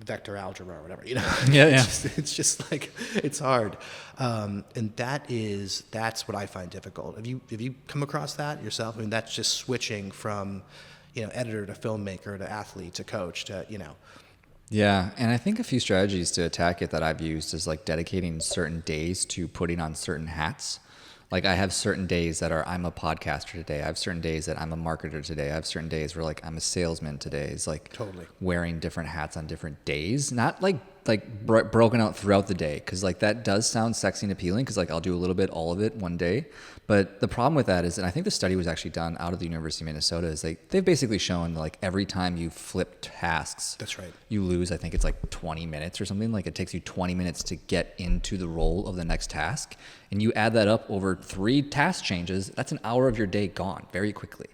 vector algebra or whatever, Yeah. It's just like, it's hard. And that's what I find difficult. Have you come across that yourself? I mean, that's just switching from, editor to filmmaker to athlete to coach to, Yeah, and I think a few strategies to attack it that I've used is like dedicating certain days to putting on certain hats. Like I have certain days that are, I'm a podcaster today. I have certain days that I'm a marketer today. I have certain days where like I'm a salesman today. It's like totally wearing different hats on different days, not like broken out throughout the day. Cause like that does sound sexy and appealing. Cause like I'll do a little bit, all of it one day. But the problem with that is, and I think the study was actually done out of the University of Minnesota, is they've basically shown like every time you flip tasks, that's right, you lose, I think it's like 20 minutes or something. Like it takes you 20 minutes to get into the role of the next task. And you add that up over 3 task changes, that's an hour of your day gone very quickly.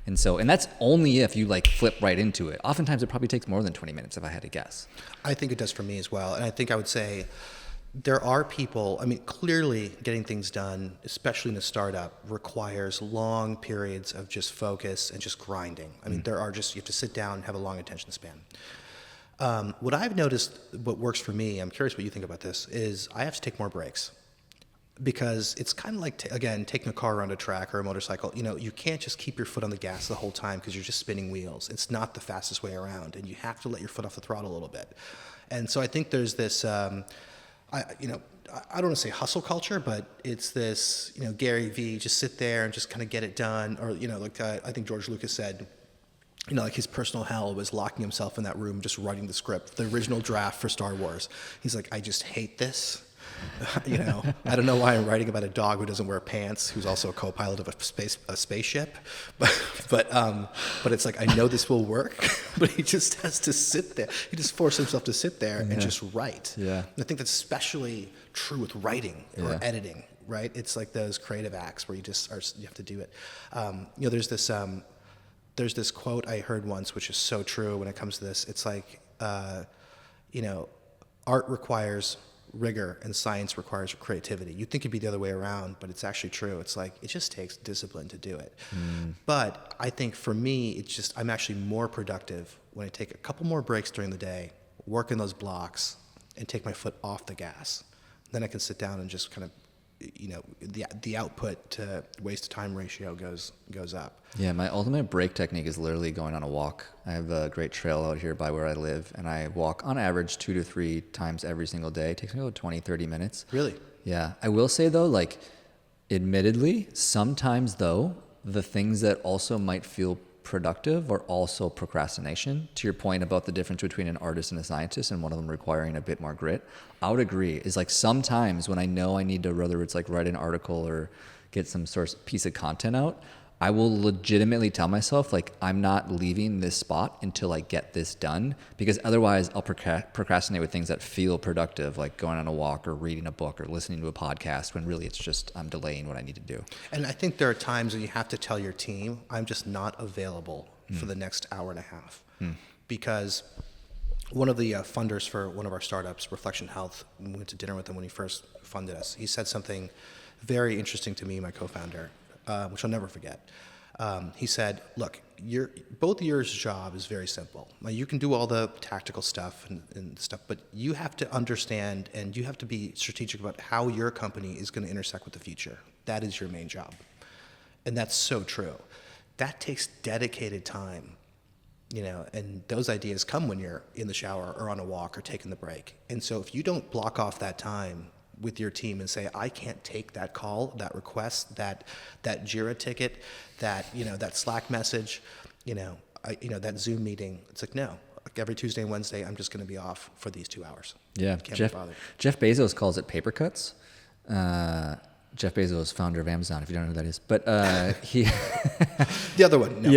And that's only if you like flip right into it. Oftentimes it probably takes more than 20 minutes if I had to guess. I think it does for me as well. And I think I would say there are people, I mean, clearly getting things done, especially in a startup, requires long periods of just focus and just grinding. I mean, you have to sit down and have a long attention span. What I've noticed, what works for me, I'm curious what you think about this, is I have to take more breaks. Because it's kind of like, taking a car around a track or a motorcycle. You can't just keep your foot on the gas the whole time because you're just spinning wheels. It's not the fastest way around, and you have to let your foot off the throttle a little bit. And so I think there's this, I don't want to say hustle culture, but it's this, Gary Vee, just sit there and just kind of get it done. Or, I think George Lucas said, like his personal hell was locking himself in that room, just writing the script, the original draft for Star Wars. He's like, I just hate this. I don't know why I'm writing about a dog who doesn't wear pants, who's also a co-pilot of a spaceship, but it's like, I know this will work, but he just has to sit there. He just forced himself to sit there and just write. Yeah. And I think that's especially true with writing or editing, right? It's like those creative acts where you have to do it. There's this quote I heard once, which is so true when it comes to this. It's like, art requires rigor and science requires creativity. You'd think it'd be the other way around, but it's actually true. It's like, it just takes discipline to do it. But I think for me, I'm actually more productive when I take a couple more breaks during the day, work in those blocks, and take my foot off the gas. Then I can sit down and just kind of, the output to waste of time ratio goes up. Yeah, my ultimate break technique is literally going on a walk. I have a great trail out here by where I live, and I walk on average 2 to 3 times every single day. It takes me about 20, 30 minutes. Really? Yeah. I will say though, like, admittedly, sometimes though, the things that also might feel productive are also procrastination. To your point about the difference between an artist and a scientist, and one of them requiring a bit more grit, I would agree. Is like sometimes when I know I need to, whether it's like write an article or get some sort of piece of content out, I will legitimately tell myself, like, I'm not leaving this spot until I get this done, because otherwise I'll procrastinate with things that feel productive, like going on a walk or reading a book or listening to a podcast, when really it's just I'm delaying what I need to do. And I think there are times when you have to tell your team, I'm just not available for the next hour and a half. Because one of the funders for one of our startups, Reflection Health, we went to dinner with him when he first funded us. He said something very interesting to me, my co-founder, which I'll never forget. He said, look, both your job is very simple. Now, you can do all the tactical stuff and stuff, but you have to understand and you have to be strategic about how your company is going to intersect with the future. That is your main job. And that's so true. That takes dedicated time, and those ideas come when you're in the shower or on a walk or taking the break. And so if you don't block off that time with your team and say, I can't take that call, that request, that Jira ticket, that Slack message, that Zoom meeting, it's like, no, like every Tuesday and Wednesday, I'm just going to be off for these 2 hours. Yeah. Can't be bothered. Jeff Bezos calls it paper cuts. Jeff Bezos, founder of Amazon, if you don't know who that is. But he... The other one. No.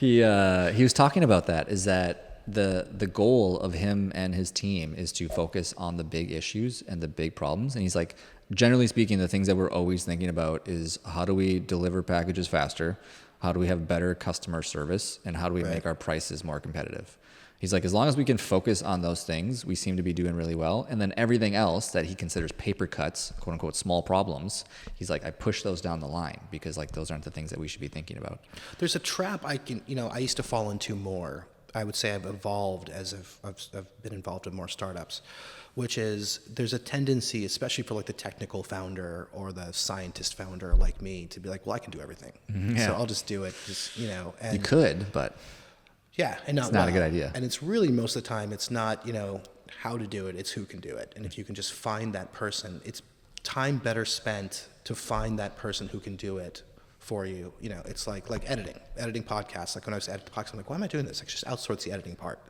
Yeah. He was talking about that, is that the goal of him and his team is to focus on the big issues and the big problems. And he's like, generally speaking, the things that we're always thinking about is how do we deliver packages faster? How do we have better customer service? And how do we make our prices more competitive? He's like, as long as we can focus on those things, we seem to be doing really well. And then everything else that he considers paper cuts, quote unquote, small problems, he's like, I push those down the line because like those aren't the things that we should be thinking about. There's a trap I used to fall into more. I would say I've evolved as I've been involved in more startups, which is there's a tendency, especially for like the technical founder or the scientist founder like me, to be like, well, I can do everything. Yeah. So I'll just do it. And you could, but... Yeah, and it's not a good idea. And it's really most of the time, it's not, how to do it, it's who can do it. And if you can just find that person, it's time better spent to find that person who can do it for you. It's like editing podcasts. Like when I was editing podcasts, I'm like, why am I doing this? I just outsource the editing part.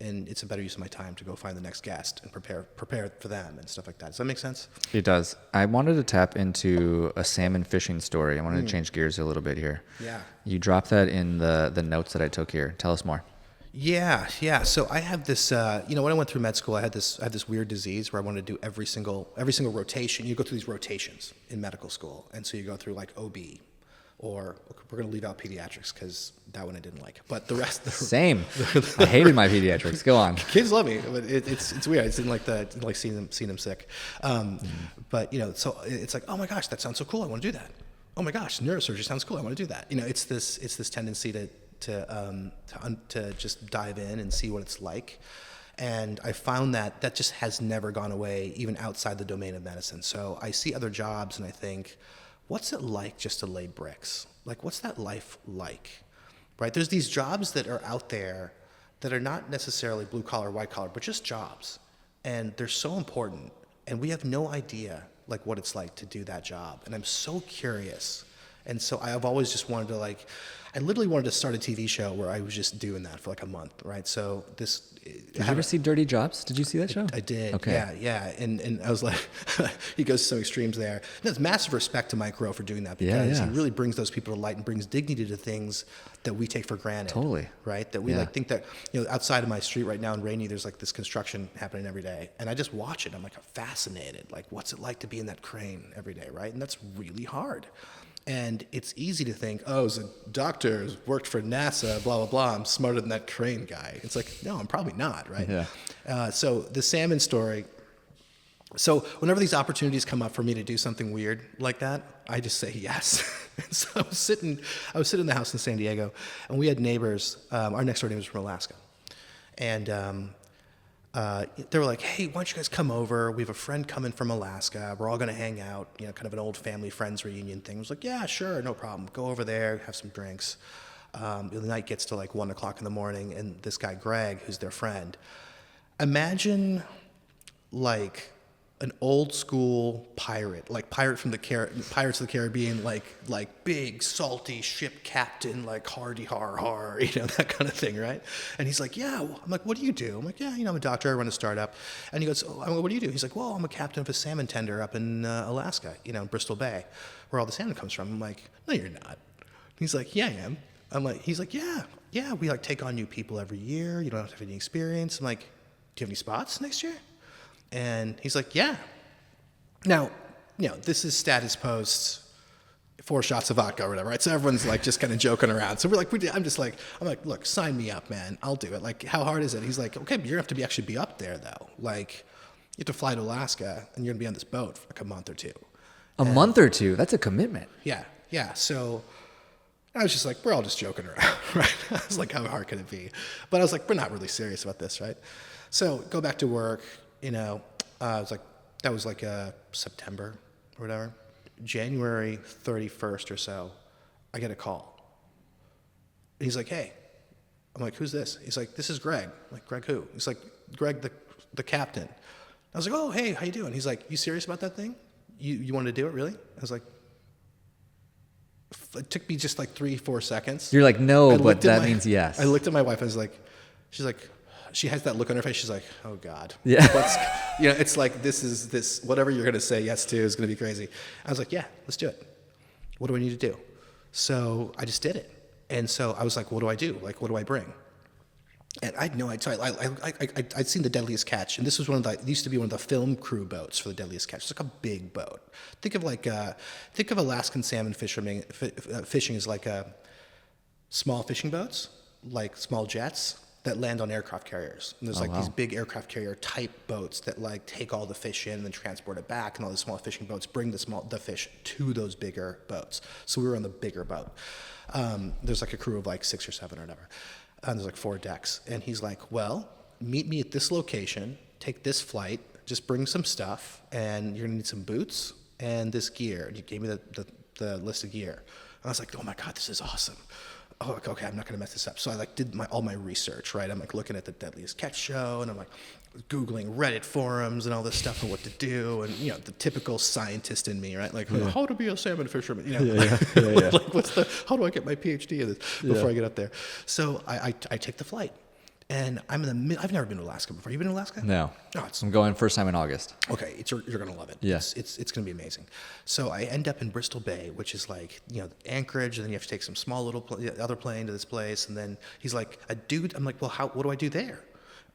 And it's a better use of my time to go find the next guest and prepare for them and stuff like that. Does that make sense? It does. I wanted to tap into a salmon fishing story. I wanted to change gears a little bit here. Yeah. You dropped that in the notes that I took here. Tell us more. Yeah. So I have this, when I went through med school, I had this weird disease where I wanted to do every single rotation. You go through these rotations in medical school. And so you go through like OB, or we're going to leave out pediatrics because that one I didn't like. But the rest... Same. I hated my pediatrics. Go on. Kids love me, but it's weird. I just didn't like seeing them sick. But, so it's like, oh my gosh, that sounds so cool. I want to do that. Oh my gosh, neurosurgery sounds cool. I want to do that. It's this tendency to just dive in and see what it's like. And I found that just has never gone away, even outside the domain of medicine. So I see other jobs and I think, what's it like just to lay bricks? Like, what's that life like, right? There's these jobs that are out there that are not necessarily blue collar, white collar, but just jobs. And they're so important. And we have no idea like what it's like to do that job. And I'm so curious. And so I've always just wanted to I literally wanted to start a TV show where I was just doing that for like a month, right? So Did you ever see Dirty Jobs? Did you see that show? I did. Okay. Yeah. And I was like, he goes to some extremes there. And there's massive respect to Mike Rowe for doing that because he really brings those people to light and brings dignity to things that we take for granted. Totally. Right? That we think that, outside of my street right now in Rainey, there's like this construction happening every day. And I just watch it. I'm like fascinated. Like, what's it like to be in that crane every day, right? And that's really hard. And it's easy to think, as a doctor who's worked for NASA, blah, blah, blah, I'm smarter than that crane guy. It's like, no, I'm probably not, right? Yeah. So the salmon story, so whenever these opportunities come up for me to do something weird like that, I just say yes. So I was sitting in the house in San Diego, and we had neighbors, our next door neighbors from Alaska. And they were like, hey, why don't you guys come over? We have a friend coming from Alaska. We're all going to hang out, kind of an old family friends reunion thing. I was like, yeah, sure, no problem. Go over there, have some drinks. The night gets to like 1 o'clock in the morning, and this guy, Greg, who's their friend, imagine like an old school pirate, like pirate from Pirates of the Caribbean, like big salty ship captain, like hardy har har, that kind of thing, right? And he's like, yeah. I'm like, what do you do? I'm like, yeah, I'm a doctor. I run a startup. And he goes, what do you do? He's like, well, I'm a captain of a salmon tender up in Alaska, in Bristol Bay, where all the salmon comes from. I'm like, no, you're not. He's like, yeah, I am. He's like, yeah, we like take on new people every year. You don't have to have any experience. I'm like, do you have any spots next year? And he's like, yeah. Now, this is status post 4 shots of vodka or whatever, right? So everyone's like just kind of joking around. So we're like, I'm like, look, sign me up, man. I'll do it. Like, how hard is it? He's like, okay, but you're going to have to actually be up there though. Like, you have to fly to Alaska and you're going to be on this boat for like a month or two. A month or two? That's a commitment. Yeah. So I was just like, we're all just joking around, right? I was like, how hard could it be? But I was like, we're not really serious about this, right? So go back to work, I was like, that was like September or whatever. January 31st or so, I get a call. He's like, hey. I'm like, who's this? He's like, this is Greg. I'm like, Greg who? He's like, Greg, the captain. I was like, oh, hey, how you doing? He's like, you serious about that thing? You want to do it, really? I was like, it took me just like 3-4 seconds. You're like, no, but that means yes. I looked at my wife. I was like, she's like, she has that look on her face. She's like, oh God. Yeah. It's like, this, whatever you're going to say yes to is going to be crazy. I was like, yeah, let's do it. What do I need to do? So I just did it. And so I was like, what do I do? Like, what do I bring? And I had no idea. I'd seen the Deadliest Catch, and this was it used to be one of the film crew boats for the Deadliest Catch. It's like a big boat. Think of Alaskan salmon fishing as like small fishing boats, like small jets that land on aircraft carriers. And there's these big aircraft carrier type boats that like take all the fish in and then transport it back, and all the small fishing boats bring the fish to those bigger boats. So we were on the bigger boat. There's like a crew of like 6 or 7 or whatever. And there's like 4 decks. And he's like, well, meet me at this location, take this flight, just bring some stuff, and you're gonna need some boots and this gear. And he gave me the list of gear. And I was like, oh my God, this is awesome. Oh, okay, I'm not gonna mess this up. So I like did all my research, right? I'm like looking at the Deadliest Catch show, and I'm like Googling Reddit forums and all this stuff and what to do, and the typical scientist in me, right? Like how to be a salmon fisherman, like how do I get my PhD in this before I get up there? So I take the flight, and I'm in the I've never been to Alaska before. You been to Alaska? No. I'm going first time in August. Okay, you're gonna love it. Yes, it's gonna be amazing. So I end up in Bristol Bay, which is like Anchorage, and then you have to take some small little other plane to this place, and then he's like a dude. I'm like, well, what do I do there?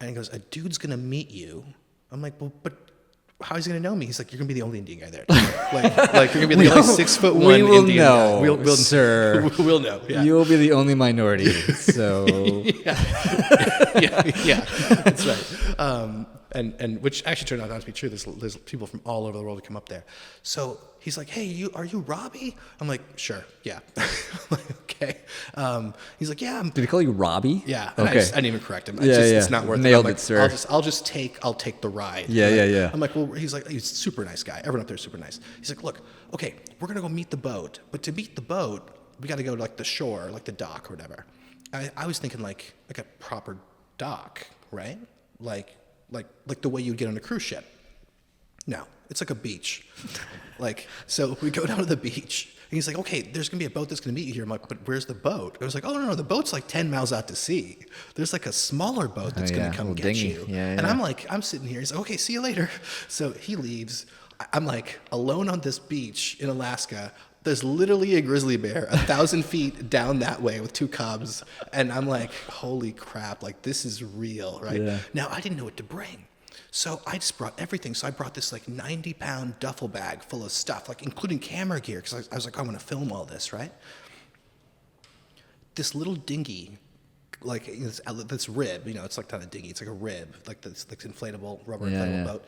And he goes, a dude's gonna meet you. I'm like, well, but how is he gonna know me? He's like, you're gonna be the only Indian guy there. like you're gonna be the only 6'1" we will Indian know, guy. We'll sir. We'll know. Yeah. You'll be the only minority. So yeah, that's right. And which actually turned out not to be true. There's people from all over the world that come up there. So he's like, hey, are you Robbie? I'm like, sure, yeah. I'm like, okay. He's like, yeah. Did he call you Robbie? Yeah. And okay. I didn't even correct him. Yeah, It's not worth Nailed it. it, sir. I'll take the ride. Yeah. I'm like, well, he's like, he's a super nice guy. Everyone up there is super nice. He's like, look, okay, we're gonna go meet the boat, but to meet the boat, we got to go to like the shore, like the dock or whatever. I was thinking like a proper dock, right? Like the way you'd get on a cruise ship. No, it's like a beach. So we go down to the beach, and he's like, okay, there's going to be a boat that's going to meet you here. I'm like, but where's the boat? I was like, oh, no, the boat's like 10 miles out to sea. There's like a smaller boat that's going to come get dinghy. you. Yeah. And I'm sitting here. He's like, okay, see you later. So he leaves. I'm like alone on this beach in Alaska. There's literally a grizzly bear 1,000 feet down that way with 2 cubs. And I'm like, holy crap, like this is real, right? Yeah. Now, I didn't know what to bring. So I just brought everything. So I brought this like 90-pound duffel bag full of stuff, like including camera gear, because I was like, I'm going to film all this, right? This little dinghy, like this rib, it's like not a dinghy, it's like a rib, like this inflatable, rubber inflatable boat,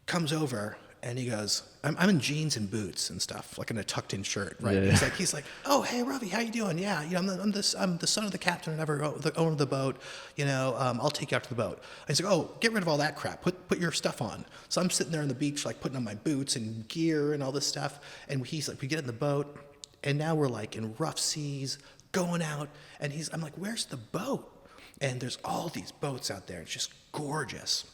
comes over. And he goes, I'm in jeans and boots and stuff, like in a tucked-in shirt, right? Yeah. He's like, oh, hey, Ravi, how you doing? Yeah, I'm the son of the captain and the owner of the boat. I'll take you out to the boat. And he's like, oh, get rid of all that crap. Put your stuff on. So I'm sitting there on the beach, like putting on my boots and gear and all this stuff. And he's like, we get in the boat, and now we're like in rough seas, going out. And I'm like, where's the boat? And there's all these boats out there. It's just gorgeous.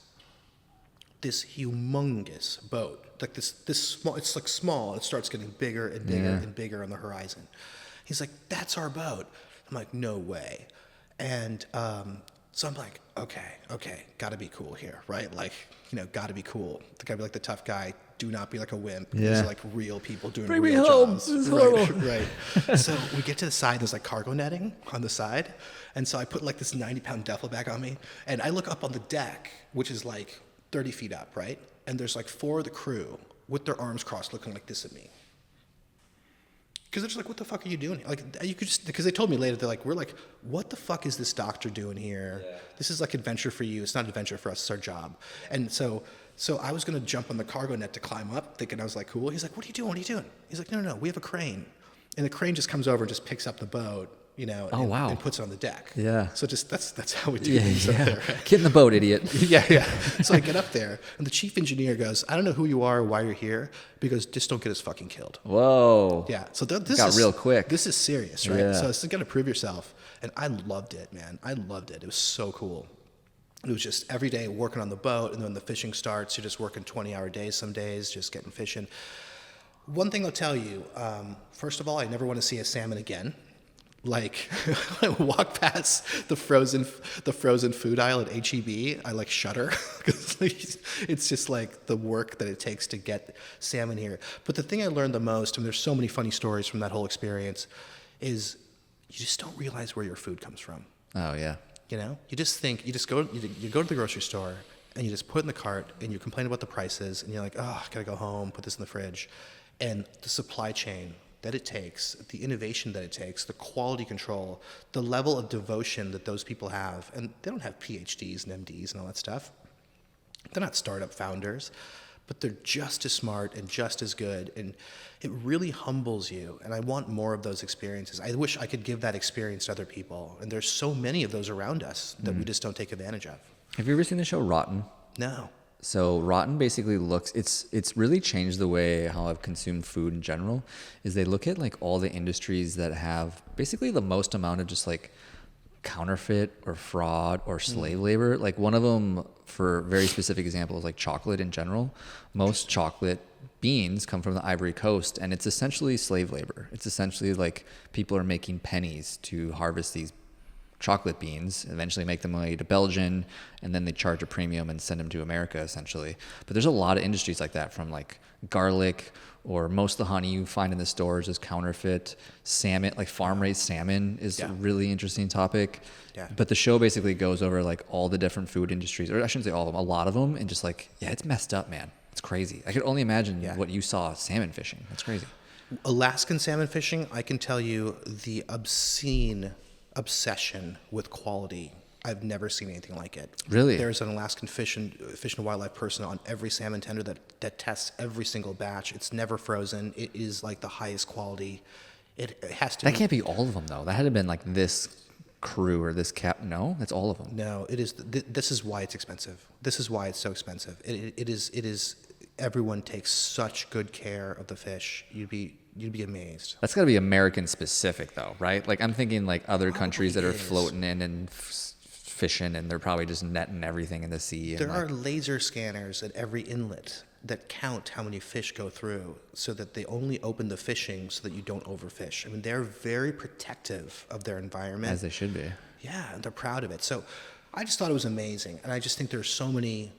This humongous boat, like this small, it's like small, it starts getting bigger and bigger and bigger on the horizon. He's like, that's our boat. I'm like, no way. And so I'm like, okay, gotta be cool here, right? Like, gotta be cool. Gotta be like the tough guy. Do not be like a wimp. Yeah. These are like real people doing Bring real me home. jobs. This is horrible. Right. So we get to the side, there's like cargo netting on the side. And so I put like this 90-pound duffel bag on me, and I look up on the deck, which is like 30 feet up, right? And there's like 4 of the crew with their arms crossed looking like this at me. Because they're just like, what the fuck are you doing here? Like, you could just, because they told me later, we're like, what the fuck is this doctor doing here? Yeah. This is like adventure for you. It's not adventure for us. It's our job. And so I was going to jump on the cargo net to climb up, thinking I was like, cool. He's like, what are you doing? He's like, no, we have a crane. And the crane just comes over and just picks up the boat, Oh, wow. and puts it on the deck. Yeah. So that's how we do things up there. Right? Get in the boat, idiot. Yeah. So I get up there, and the chief engineer goes, I don't know who you are or why you're here, because just don't get us fucking killed. Whoa. Yeah. So this got is real quick. This is serious, right? Yeah. So it's got to prove yourself. And I loved it, man. I loved it. It was so cool. It was just every day working on the boat, and then when the fishing starts, you're just working 20-hour days some days, just getting fishing. One thing I'll tell you, first of all, I never want to see a salmon again. Like, when I walk past the frozen food aisle at H-E-B, I like shudder because it's just like the work that it takes to get salmon here. But the thing I learned the most, and there's so many funny stories from that whole experience, is you just don't realize where your food comes from. Oh, yeah. You just think, you go to the grocery store and you just put it in the cart and you complain about the prices and you're like, oh, I gotta go home, put this in the fridge. And the supply chain that it takes, the innovation that it takes, the quality control, the level of devotion that those people have, and they don't have PhDs and MDs and all that stuff. They're not startup founders, but they're just as smart and just as good, and it really humbles you, and I want more of those experiences. I wish I could give that experience to other people, and there's so many of those around us that we just don't take advantage of. Have you ever seen the show Rotten? No. So Rotten basically it's really changed the way how I've consumed food in general, is they look at like all the industries that have basically the most amount of just like counterfeit or fraud or slave labor. Like one of them, for a very specific example, is like chocolate in general. Most chocolate beans come from the Ivory Coast, and it's essentially slave labor. It's essentially like people are making pennies to harvest these chocolate beans, eventually make them away to Belgium, and then they charge a premium and send them to America, essentially. But there's a lot of industries like that, from like garlic, or most of the honey you find in the stores is counterfeit. Salmon, like farm-raised salmon, is a really interesting topic. Yeah. But the show basically goes over like all the different food industries, or I shouldn't say all of them, a lot of them, and just like, yeah, it's messed up, man. It's crazy. I could only imagine what you saw salmon fishing. That's crazy. Alaskan salmon fishing, I can tell you the obscene obsession with quality. I've never seen anything like it. Really? There's an Alaskan fish and wildlife person on every salmon tender that tests every single batch. It's never frozen. It is like the highest quality. It has to That can't be all of them, though. That had to have been like this crew or this cap. No, that's all of them. No, it is. This is why it's expensive. This is why it's so expensive. It is. Everyone takes such good care of the fish. You'd be amazed. That's got to be American specific, though, right? Like I'm thinking like other countries that are is. floating in and fishing, and they're probably just netting everything in the sea. There are laser scanners at every inlet that count how many fish go through, so that they only open the fishing so that you don't overfish. I mean, they're very protective of their environment. As they should be. Yeah, and they're proud of it. So I just thought it was amazing. And I just think there's so many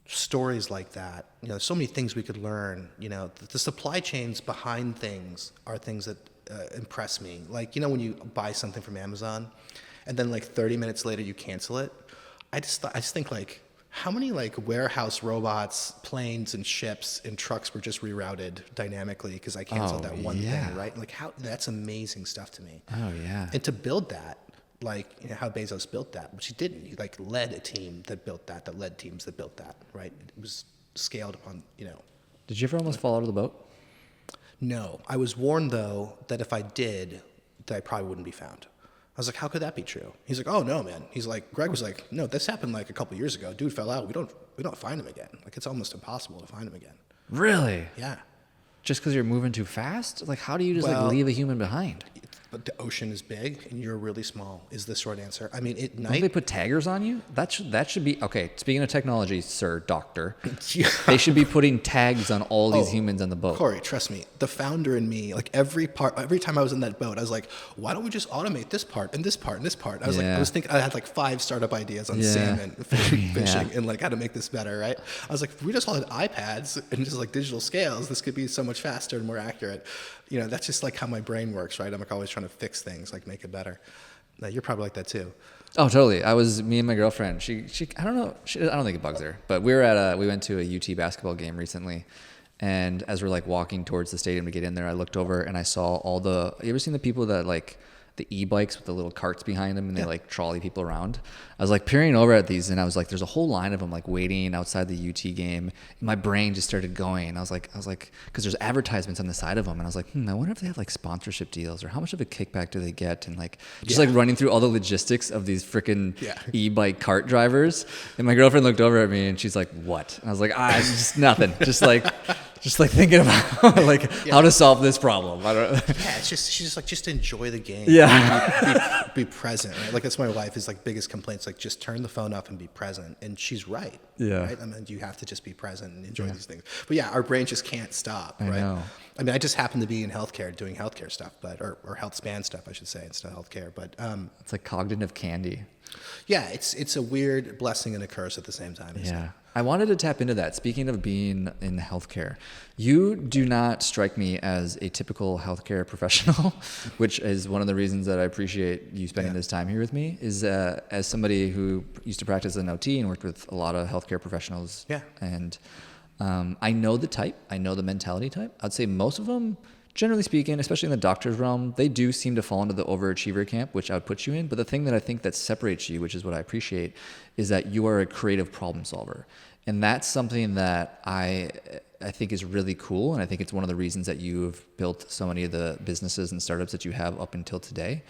stories like that. So many things we could learn. The supply chains behind things are things that impress me. Like, when you buy something from Amazon and then like 30 minutes later you cancel it, I just think like, how many like warehouse robots, planes and ships and trucks were just rerouted dynamically because I canceled that one thing, right? Like that's amazing stuff to me. Oh yeah. And to build that, like how Bezos built that, which he didn't. He like led a team that built that led teams that built that, right? It was scaled upon, Did you ever almost fall out of the boat? No. I was warned though that if I did, that I probably wouldn't be found. I was like, how could that be true? He's like, oh no, man. He's like, Greg was like, no, this happened like a couple years ago. Dude fell out. We don't find him again. Like it's almost impossible to find him again. Really? Yeah. Just because you're moving too fast? Like how do you just like leave a human behind? But the ocean is big and you're really small is the short answer. I mean, at Don't night. they put taggers on you? That should be okay. Speaking of technology, sir, doctor, Yeah. they should be putting tags on all these humans on the boat. Corey, trust me, the founder in me, like every time I was in that boat, I was like, why don't we just automate this part and this part and this part? I was thinking, I had like 5 startup ideas on salmon fishing and like how to make this better, right? I was like, if we just all had iPads and just like digital scales, this could be so much faster and more accurate. That's just like how my brain works, right? I'm like always trying to fix things, like make it better. Now, you're probably like that too. Oh, totally. Me and my girlfriend, she I don't know, I don't think it bugs her, but we went to a UT basketball game recently, and as we're like walking towards the stadium to get in there, I looked over and I saw you ever seen the people that like the e-bikes with the little carts behind them and they like trolley people around. I was like peering over at these and I was like, there's a whole line of them like waiting outside the UT game. And my brain just started going. I was like, because there's advertisements on the side of them. And I was like, I wonder if they have like sponsorship deals or how much of a kickback do they get? And like, just like running through all the logistics of these freaking e-bike cart drivers. And my girlfriend looked over at me and she's like, what? And I was like, just nothing. Just like thinking about like how to solve this problem. I don't know. Yeah, it's just, she's just like, just enjoy the game. Yeah. Be present, right? Like that's my wife's like biggest complaints, like just turn the phone off and be present. And she's right. Yeah. Right? I mean, you have to just be present and enjoy these things. But yeah, our brain just can't stop, right? I know. I mean, I just happen to be in healthcare doing healthcare stuff, or health span stuff, I should say, instead of healthcare. But it's like cognitive candy. yeah, it's a weird blessing and a curse at the same time. Yeah. I wanted to tap into that. Speaking of being in healthcare, you do not strike me as a typical healthcare professional, which is one of the reasons that I appreciate you spending this time here with me, is as somebody who used to practice as an OT and worked with a lot of healthcare professionals. Yeah. And I know the type. I know the mentality type. I'd say most of them, generally speaking, especially in the doctor's realm, they do seem to fall into the overachiever camp, which I would put you in. But the thing that I think that separates you, which is what I appreciate, is that you are a creative problem solver. And that's something that I think is really cool. And I think it's one of the reasons that you have built so many of the businesses and startups that you have up until today.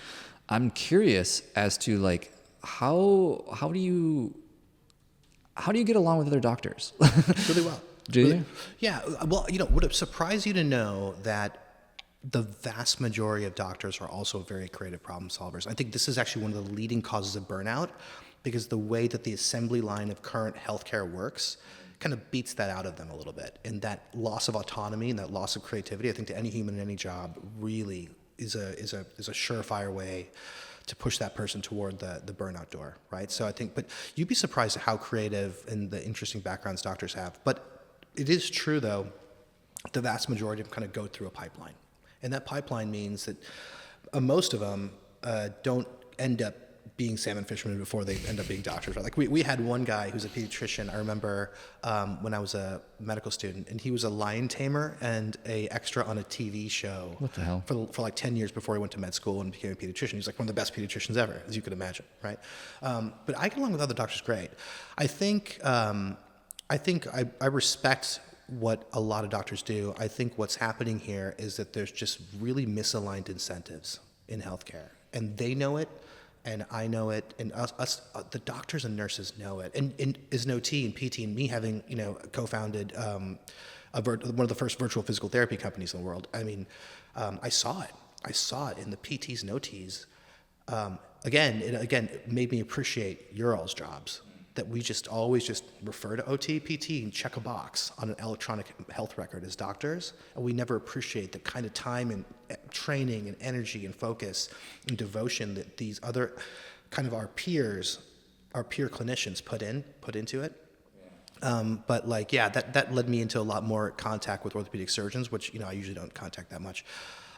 I'm curious as to like, how do you get along with other doctors? Really well. Do you? Yeah. Well, would it surprise you to know that the vast majority of doctors are also very creative problem solvers? I think this is actually one of the leading causes of burnout, because the way that the assembly line of current healthcare works kind of beats that out of them a little bit. And that loss of autonomy and that loss of creativity, I think to any human in any job really is a surefire way to push that person toward the burnout door, right? So I think, but you'd be surprised at how creative and the interesting backgrounds doctors have. But it is true, though, the vast majority of them kind of go through a pipeline. And that pipeline means that most of them don't end up being salmon fishermen before they end up being doctors. Right? Like we had one guy who's a pediatrician. I remember when I was a medical student, and he was a lion tamer and a extra on a TV show. What the hell? For like 10 years before he went to med school and became a pediatrician. He's like one of the best pediatricians ever, as you could imagine, right? But I get along with other doctors great. I think I respect what a lot of doctors do. I think what's happening here is that there's just really misaligned incentives in healthcare, and they know it, and I know it, and us the doctors and nurses know it. And as an OT and PT, and me having co-founded one of the first virtual physical therapy companies in the world. I mean, I saw it in the PTs and OTs. Again, it made me appreciate your all's jobs. That we just always just refer to OT, PT, and check a box on an electronic health record as doctors, and we never appreciate the kind of time and training and energy and focus and devotion that these other kind of our peer clinicians put into it. But like, yeah, that led me into a lot more contact with orthopedic surgeons, which I usually don't contact that much.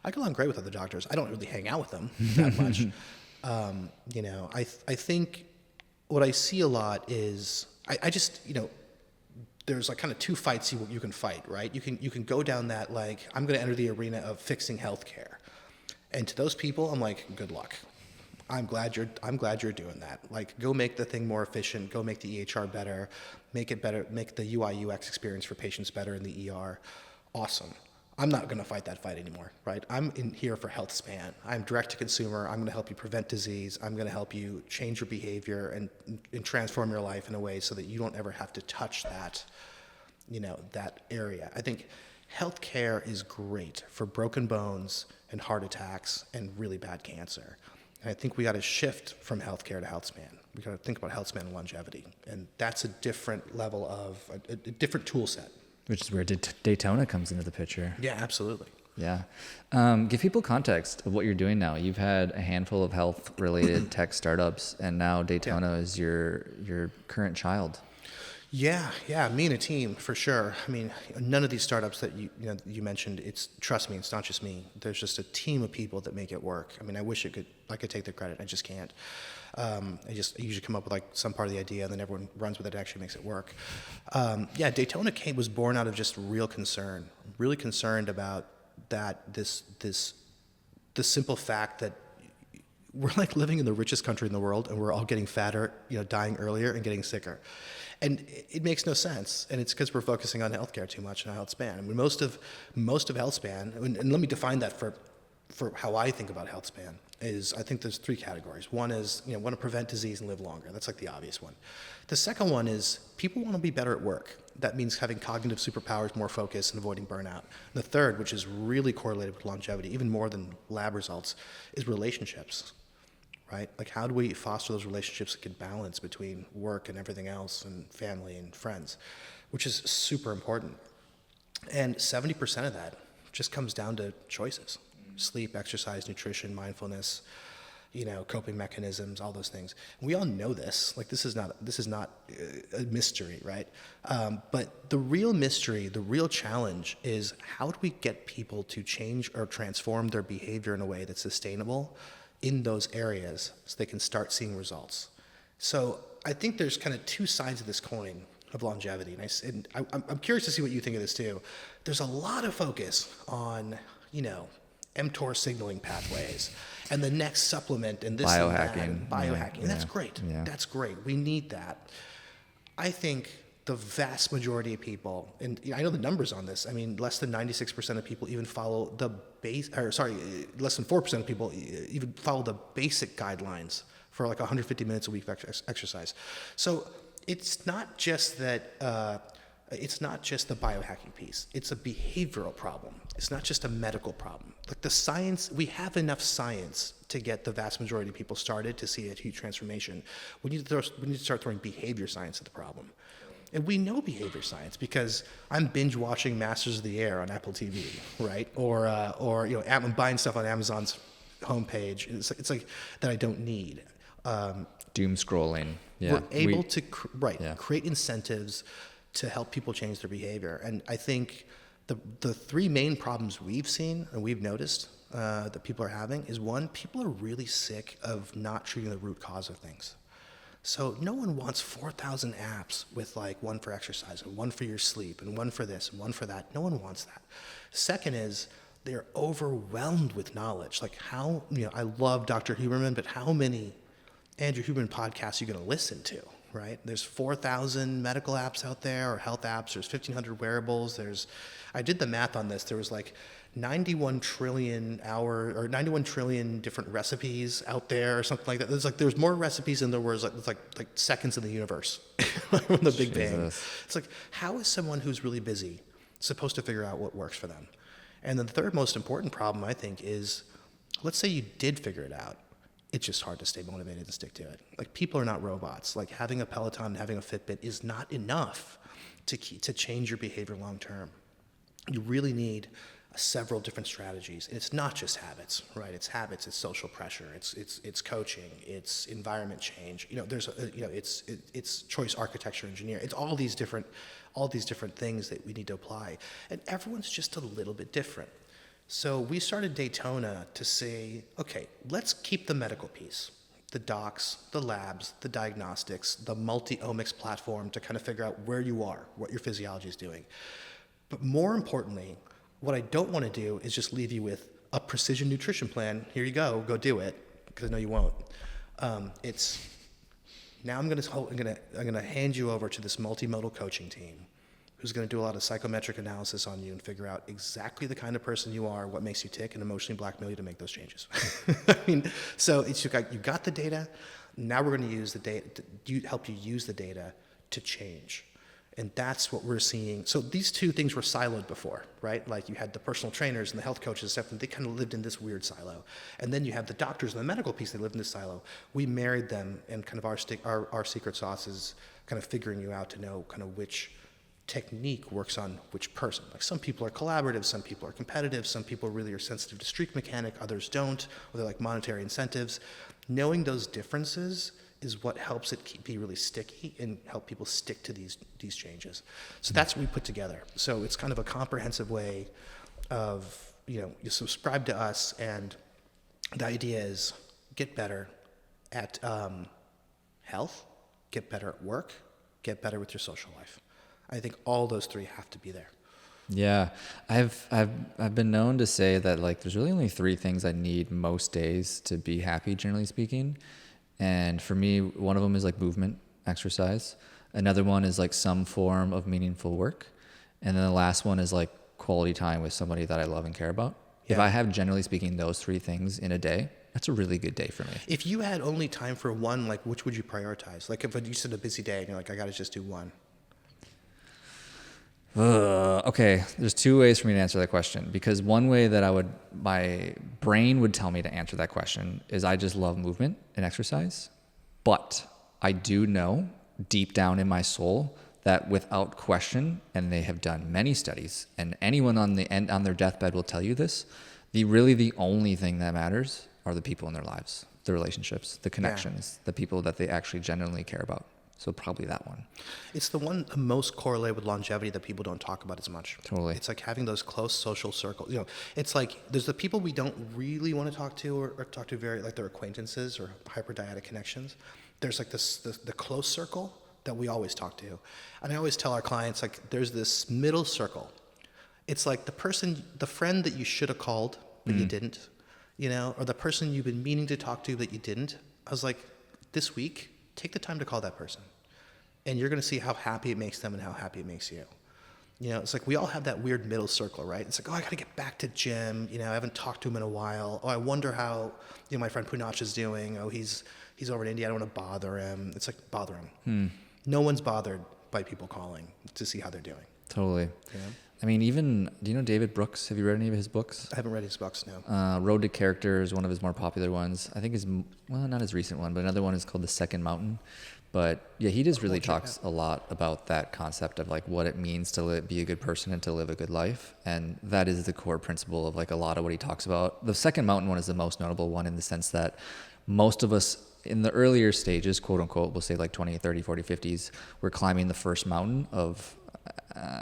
I get along great with other doctors. I don't really hang out with them that much. I think. What I see a lot is I just there's like kind of two fights you can fight, right? You can go down that like I'm going to enter the arena of fixing healthcare, and to those people I'm like, good luck. I'm glad you're doing that. Like, go make the thing more efficient. Go make the EHR better. Make it better. Make the UI UX experience for patients better in the ER. Awesome. I'm not going to fight that fight anymore, right? I'm in here for health span. I'm direct to consumer. I'm going to help you prevent disease. I'm going to help you change your behavior and transform your life in a way so that you don't ever have to touch that, that area. I think healthcare is great for broken bones and heart attacks and really bad cancer. And I think we got to shift from healthcare to health span. We got to think about health span and longevity. And that's a different level of a different tool set. Which is where Daytona comes into the picture. Yeah, absolutely. Yeah. Give people context of what you're doing now. You've had a handful of health-related tech startups, and now Daytona is your current child. Yeah, me and a team, for sure. I mean, none of these startups that you mentioned, trust me, it's not just me. There's just a team of people that make it work. I mean, I wish I could take the credit. I just can't. I usually come up with like some part of the idea, and then everyone runs with it and actually makes it work. Daytona was born out of just real concern. Really concerned about that the simple fact that we're like living in the richest country in the world, and we're all getting fatter, dying earlier and getting sicker. And it makes no sense. And it's because we're focusing on healthcare too much and health span. I mean, most of health span, and let me define that for how I think about health span, is I think there's 3 categories. One is, want to prevent disease and live longer. That's like the obvious one. The second one is people want to be better at work. That means having cognitive superpowers, more focus, and avoiding burnout. And the third, which is really correlated with longevity, even more than lab results, is relationships, right? Like, how do we foster those relationships that can balance between work and everything else, and family and friends, which is super important. And 70% of that just comes down to choices. Sleep, exercise, nutrition, mindfulness, coping mechanisms, all those things. And we all know this. Like, this is not a mystery, right? But the real mystery, the real challenge is, how do we get people to change or transform their behavior in a way that's sustainable in those areas so they can start seeing results? So I think there's kind of 2 sides of this coin of longevity. And I'm curious to see what you think of this too. There's a lot of focus on, mTOR signaling pathways and the next supplement and this biohacking. And that, biohacking. Yeah. That's great. Yeah. That's great. We need that. I think the vast majority of people, and I know the numbers on this, I mean, less than 96% of people even follow less than 4% of people even follow the basic guidelines for like 150 minutes a week of exercise. So it's not just that, it's not just the biohacking piece. It's a behavioral problem. It's not just a medical problem. Like, the science, we have enough science to get the vast majority of people started to see a huge transformation. We need to start throwing behavior science at the problem. And we know behavior science because I'm binge watching Masters of the Air on Apple TV, right? Or I'm buying stuff on Amazon's homepage. It's like that I don't need. Doom scrolling. Yeah. We're able to create incentives to help people change their behavior. And I think the 3 main problems we've seen and we've noticed that people are having is, 1, people are really sick of not treating the root cause of things. So no one wants 4,000 apps with like 1 for exercise and 1 for your sleep and 1 for this and 1 for that. No one wants that. Second is, they're overwhelmed with knowledge. Like, how, I love Dr. Huberman, but how many Andrew Huberman podcasts are you going to listen to? Right? There's 4,000 medical apps out there, or health apps. There's 1,500 wearables. I did the math on this. There was like 91 trillion different recipes out there, or something like that. There's more recipes than there was like seconds in the universe from the Big Bang. It's like, how is someone who's really busy supposed to figure out what works for them? And then the third most important problem, I think, is, let's say you did figure it out. It's just hard to stay motivated and stick to it. Like, people are not robots. Like, having a Peloton and having a Fitbit is not enough to change your behavior long term. You really need several different strategies. And it's not just habits, right? It's habits, it's social pressure, it's coaching, it's environment change. It's choice architecture engineer. It's all these different things that we need to apply. And everyone's just a little bit different. So we started Daytona to say, okay, let's keep the medical piece, the docs, the labs, the diagnostics, the multi-omics platform to kind of figure out where you are, what your physiology is doing. But more importantly, what I don't want to do is just leave you with a precision nutrition plan. Here you go do it, because I know you won't. It's now I'm going to hand you over to this multimodal coaching team, who's going to do a lot of psychometric analysis on you and figure out exactly the kind of person you are, what makes you tick, and emotionally blackmail you to make those changes. I mean, so you got the data. Now we're going to use the data to help you use the data to change. And that's what we're seeing. So these 2 things were siloed before, right? Like, you had the personal trainers and the health coaches and stuff, and they kind of lived in this weird silo. And then you have the doctors and the medical piece, they lived in this silo. We married them, and kind of our secret sauce is kind of figuring you out to know kind of which technique works on which person. Like, some people are collaborative, some people are competitive, some people really are sensitive to streak mechanic, others don't, or they're like monetary incentives. Knowing those differences is what helps it be really sticky and help people stick to these changes. So that's what we put together. So it's kind of a comprehensive way of, you subscribe to us, and the idea is get better at health, get better at work, get better with your social life. I think all those 3 have to be there. Yeah, I've been known to say that like there's really only three things I need most days to be happy, generally speaking. And for me, one of them is like movement, exercise. Another one is like some form of meaningful work. And then the last one is like quality time with somebody that I love and care about. Yeah. If I have, generally speaking, those three things in a day, that's a really good day for me. If you had only time for one, like which would you prioritize? Like if you said a busy day and you're like, I got to just do one. Okay, there's two ways for me to answer that question, because one way that my brain would tell me to answer that question is I just love movement and exercise. But I do know deep down in my soul that without question, and they have done many studies, and anyone on their deathbed will tell you this, the only thing that matters are the people in their lives, the relationships, the connections, the people that they actually genuinely care about. So probably that one. It's the one most correlated with longevity that people don't talk about as much. Totally. It's like having those close social circles. You know, it's like there's the people we don't really want to talk to or talk to very, like their acquaintances or hyperdyadic connections. There's like the close circle that we always talk to. And I always tell our clients, like there's this middle circle. It's like the friend that you should have called, but you didn't, you know, or the person you've been meaning to talk to, but you didn't. I was like, this week, take the time to call that person, and you're going to see how happy it makes them and how happy it makes you. You know, it's like we all have that weird middle circle, right? It's like, oh, I got to get back to Jim. You know, I haven't talked to him in a while. Oh, I wonder how, you know, my friend Punach is doing. Oh, he's over in India. I don't want to bother him. It's like bother him. No one's bothered by people calling to see how they're doing. Totally. You know? I mean, even, do you know David Brooks? Have you read any of his books? I haven't read his books, no. Road to Character is one of his more popular ones. I think not his recent one, but another one is called The Second Mountain. But yeah, he just really talks a lot about that concept of like what it means to be a good person and to live a good life. And that is the core principle of like a lot of what he talks about. The Second Mountain one is the most notable one in the sense that most of us in the earlier stages, quote unquote, we'll say like 20, 30, 40, 50s, we're climbing the first mountain of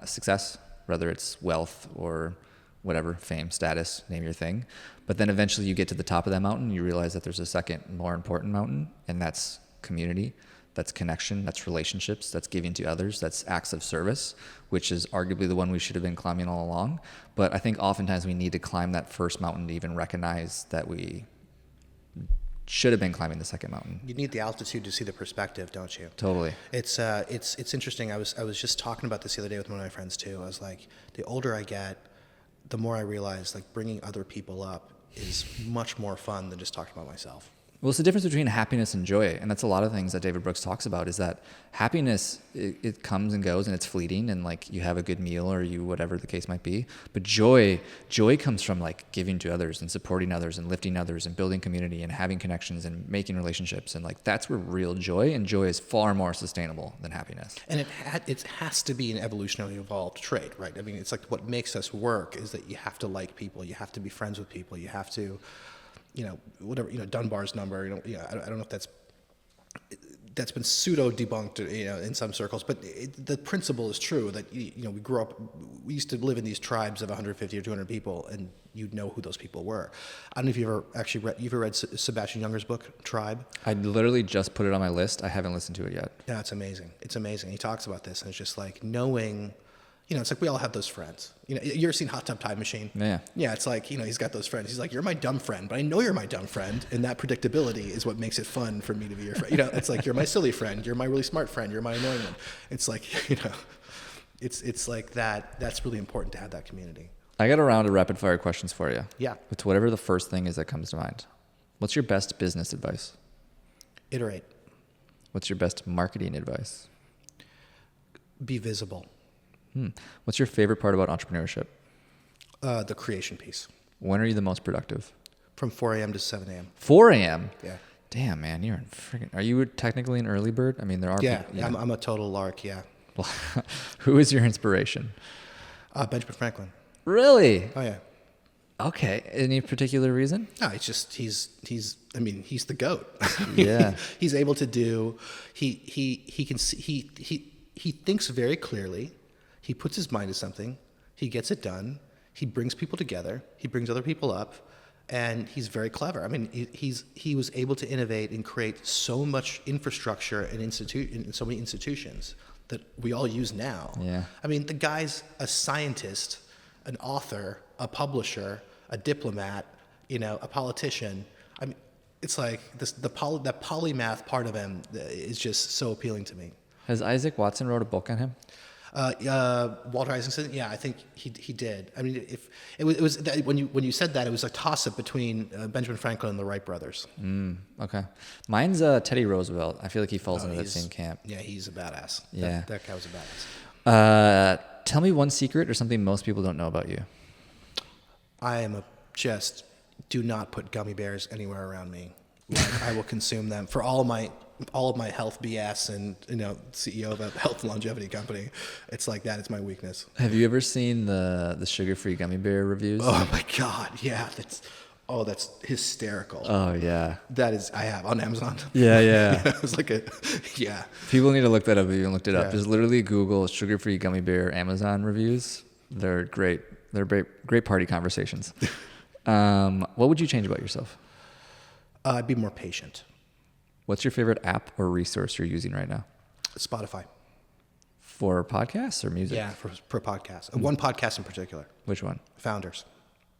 success, whether it's wealth or whatever, fame, status, name your thing. But then eventually you get to the top of that mountain, you realize that there's a second more important mountain, and that's community, that's connection, that's relationships, that's giving to others, that's acts of service, which is arguably the one we should have been climbing all along. But I think oftentimes we need to climb that first mountain to even recognize that we should have been climbing the second mountain. You need the altitude to see the perspective, don't you? Totally. It's interesting. I was just talking about this the other day with one of my friends too. I was like, the older I get, the more I realize like bringing other people up is much more fun than just talking about myself. Well, it's the difference between happiness and joy. And that's a lot of things that David Brooks talks about, is that happiness, it comes and goes and it's fleeting, and like you have a good meal or you, whatever the case might be. But joy comes from like giving to others and supporting others and lifting others and building community and having connections and making relationships. And like that's where real joy, and joy is far more sustainable than happiness. And it has to be an evolutionarily evolved trait, right? I mean, it's like what makes us work is that you have to like people, you have to be friends with people, you have to, you know, whatever, you know, Dunbar's number, you know, yeah, I don't know if that's been pseudo debunked, you know, in some circles, but the principle is true that, you know, we used to live in these tribes of 150 or 200 people, and you'd know who those people were. I don't know if you've ever read Sebastian Junger's book, Tribe? I literally just put it on my list. I haven't listened to it yet. Yeah, it's amazing. It's amazing. He talks about this, and it's just like knowing, you know, it's like we all have those friends. You know, you ever seen Hot Tub Time Machine? Yeah. Yeah, it's like, you know, he's got those friends. He's like, you're my dumb friend, but I know you're my dumb friend, and that predictability is what makes it fun for me to be your friend. You know, it's like, you're my silly friend, you're my really smart friend, you're my annoying one. It's like, you know, it's like that. That's really important to have that community. I got a round of rapid fire questions for you. Yeah. It's whatever the first thing is that comes to mind. What's your best business advice? Iterate. What's your best marketing advice? Be visible. What's your favorite part about entrepreneurship? The creation piece. When are you the most productive? From 4 a.m. to 7 a.m. 4 a.m.? Yeah. Damn, man, you're are you technically an early bird? I mean, there are Yeah, people, you know. I'm a total lark, yeah. Who is your inspiration? Benjamin Franklin. Really? Oh, yeah. Okay. Any particular reason? No, it's just he's the GOAT. Yeah. He's able to do, he can see, he thinks very clearly. He puts his mind to something. He gets it done. He brings people together. He brings other people up, and he's very clever. I mean, he was able to innovate and create so much infrastructure and so many institutions that we all use now. Yeah. I mean, the guy's a scientist, an author, a publisher, a diplomat, a politician. I mean, it's like that polymath part of him is just so appealing to me. Has Isaac Watson wrote a book on him? Walter Isaacson, yeah, I think he did. I mean, if it was that, when you said that, it was a toss-up between Benjamin Franklin and the Wright brothers. Okay, mine's Teddy Roosevelt. I feel like he falls into that same camp. Yeah, he's a badass. Yeah, that guy was a badass. Tell me one secret or something most people don't know about you. I am do not put gummy bears anywhere around me. Like, I will consume them for all of my health BS, and CEO of a health and longevity company. It's like that. It's my weakness. Have you ever seen the sugar-free gummy bear reviews? Oh my God, yeah. That's hysterical. Oh yeah. I have on Amazon. Yeah. It was like yeah. People need to look that up if you haven't looked it up. Yeah. Just literally Google sugar-free gummy bear Amazon reviews. They're great. They're great party conversations. What would you change about yourself? I'd be more patient. What's your favorite app or resource you're using right now? Spotify. For podcasts or music? Yeah, for podcasts. One podcast in particular. Which one? Founders.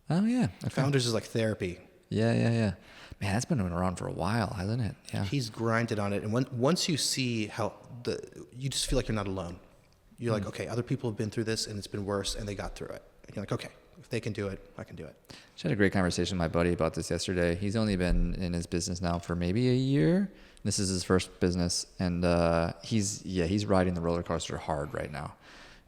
Oh, yeah. Okay. Founders is like therapy. Yeah. Man, that's been around for a while, hasn't it? Yeah. He's grinded on it. And once you see you just feel like you're not alone. You're like, okay, other people have been through this and it's been worse and they got through it. And you're like, okay, if they can do it, I can do it. Just had a great conversation with my buddy about this yesterday. He's only been in his business now for maybe a year. This is his first business, and he's riding the roller coaster hard right now.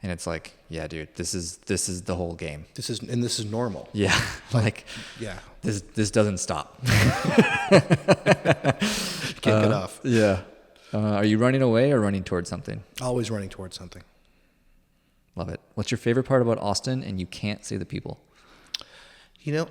And it's like, yeah, dude, this is the whole game. This is normal. Yeah, like yeah, this doesn't stop. Can't get off. Yeah. Are you running away or running towards something? Always running towards something. Love it. What's your favorite part about Austin? And you can't say the people.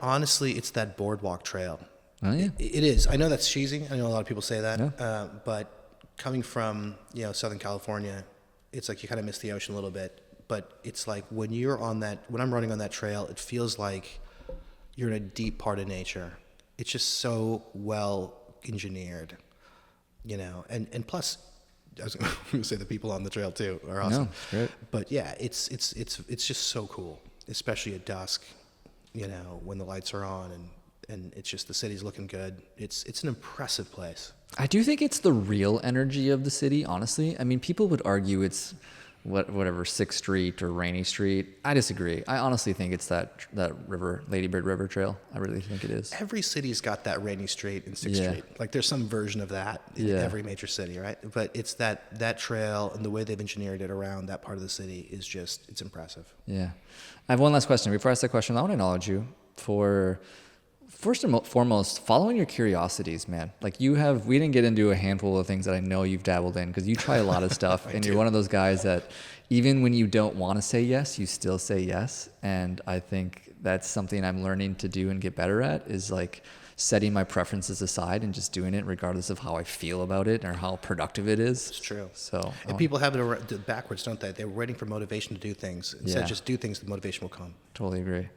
Honestly, it's that boardwalk trail. Oh, yeah. It is. I know that's cheesy. I know a lot of people say that. Yeah. But coming from, Southern California, it's like you kind of miss the ocean a little bit. But it's like when I'm running on that trail, it feels like you're in a deep part of nature. It's just so well engineered, and plus, I was going to say the people on the trail too are awesome. No, great. But yeah, it's just so cool, especially at dusk, when the lights are on and it's just the city's looking good. It's an impressive place. I do think it's the real energy of the city, honestly. I mean, people would argue it's whatever 6th Street or Rainy Street. I disagree. I honestly think it's that river, Lady Bird River Trail. I really think it is. Every city's got that Rainy Street and 6th Yeah. Street. Like there's some version of that in Yeah. every major city, right? But it's that trail and the way they've engineered it around that part of the city is just, it's impressive. Yeah. I have one last question. Before I ask that question, I want to acknowledge you for, first and foremost, following your curiosities, man. Like we didn't get into a handful of things that I know you've dabbled in because you try a lot of stuff and you're one of those guys that even when you don't want to say yes, you still say yes. And I think that's something I'm learning to do and get better at is like setting my preferences aside and just doing it regardless of how I feel about it or how productive it is. It's true. So, and people have it backwards, don't they? They're waiting for motivation to do things. Instead, Yeah. just do things, the motivation will come. Totally agree.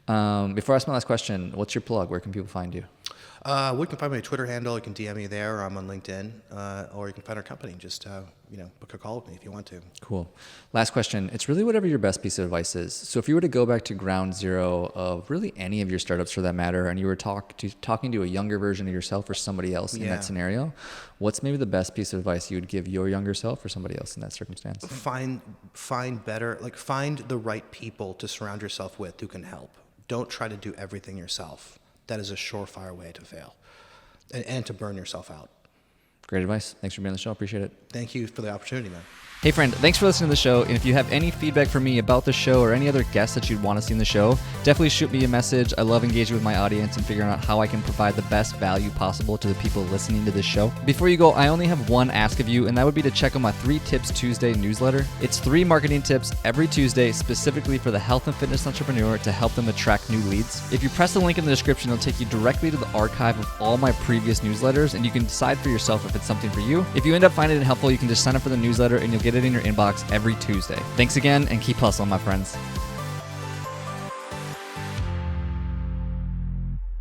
Before I ask my last question, what's your plug? Where can people find you? You can find my Twitter handle. You can DM me there, or I'm on LinkedIn, or you can find our company. Just book a call with me if you want to. Cool. Last question. It's really whatever your best piece of advice is. So if you were to go back to ground zero of really any of your startups for that matter, and you were talking to a younger version of yourself or somebody else in that scenario, what's maybe the best piece of advice you would give your younger self or somebody else in that circumstance? Find the right people to surround yourself with who can help. Don't try to do everything yourself. That is a surefire way to fail and to burn yourself out. Great advice. Thanks for being on the show. Appreciate it. Thank you for the opportunity, man. Hey friend, thanks for listening to the show. And if you have any feedback for me about the show or any other guests that you'd want to see in the show, definitely shoot me a message. I love engaging with my audience and figuring out how I can provide the best value possible to the people listening to this show. Before you go, I only have one ask of you, and that would be to check out my 3 Tips Tuesday newsletter. It's 3 marketing tips every Tuesday specifically for the health and fitness entrepreneur to help them attract new leads. If you press the link in the description, it'll take you directly to the archive of all my previous newsletters, and you can decide for yourself if it's something for you. If you end up finding it helpful, you can just sign up for the newsletter and you'll get it in your inbox every Tuesday. Thanks again, and keep hustling, my friends.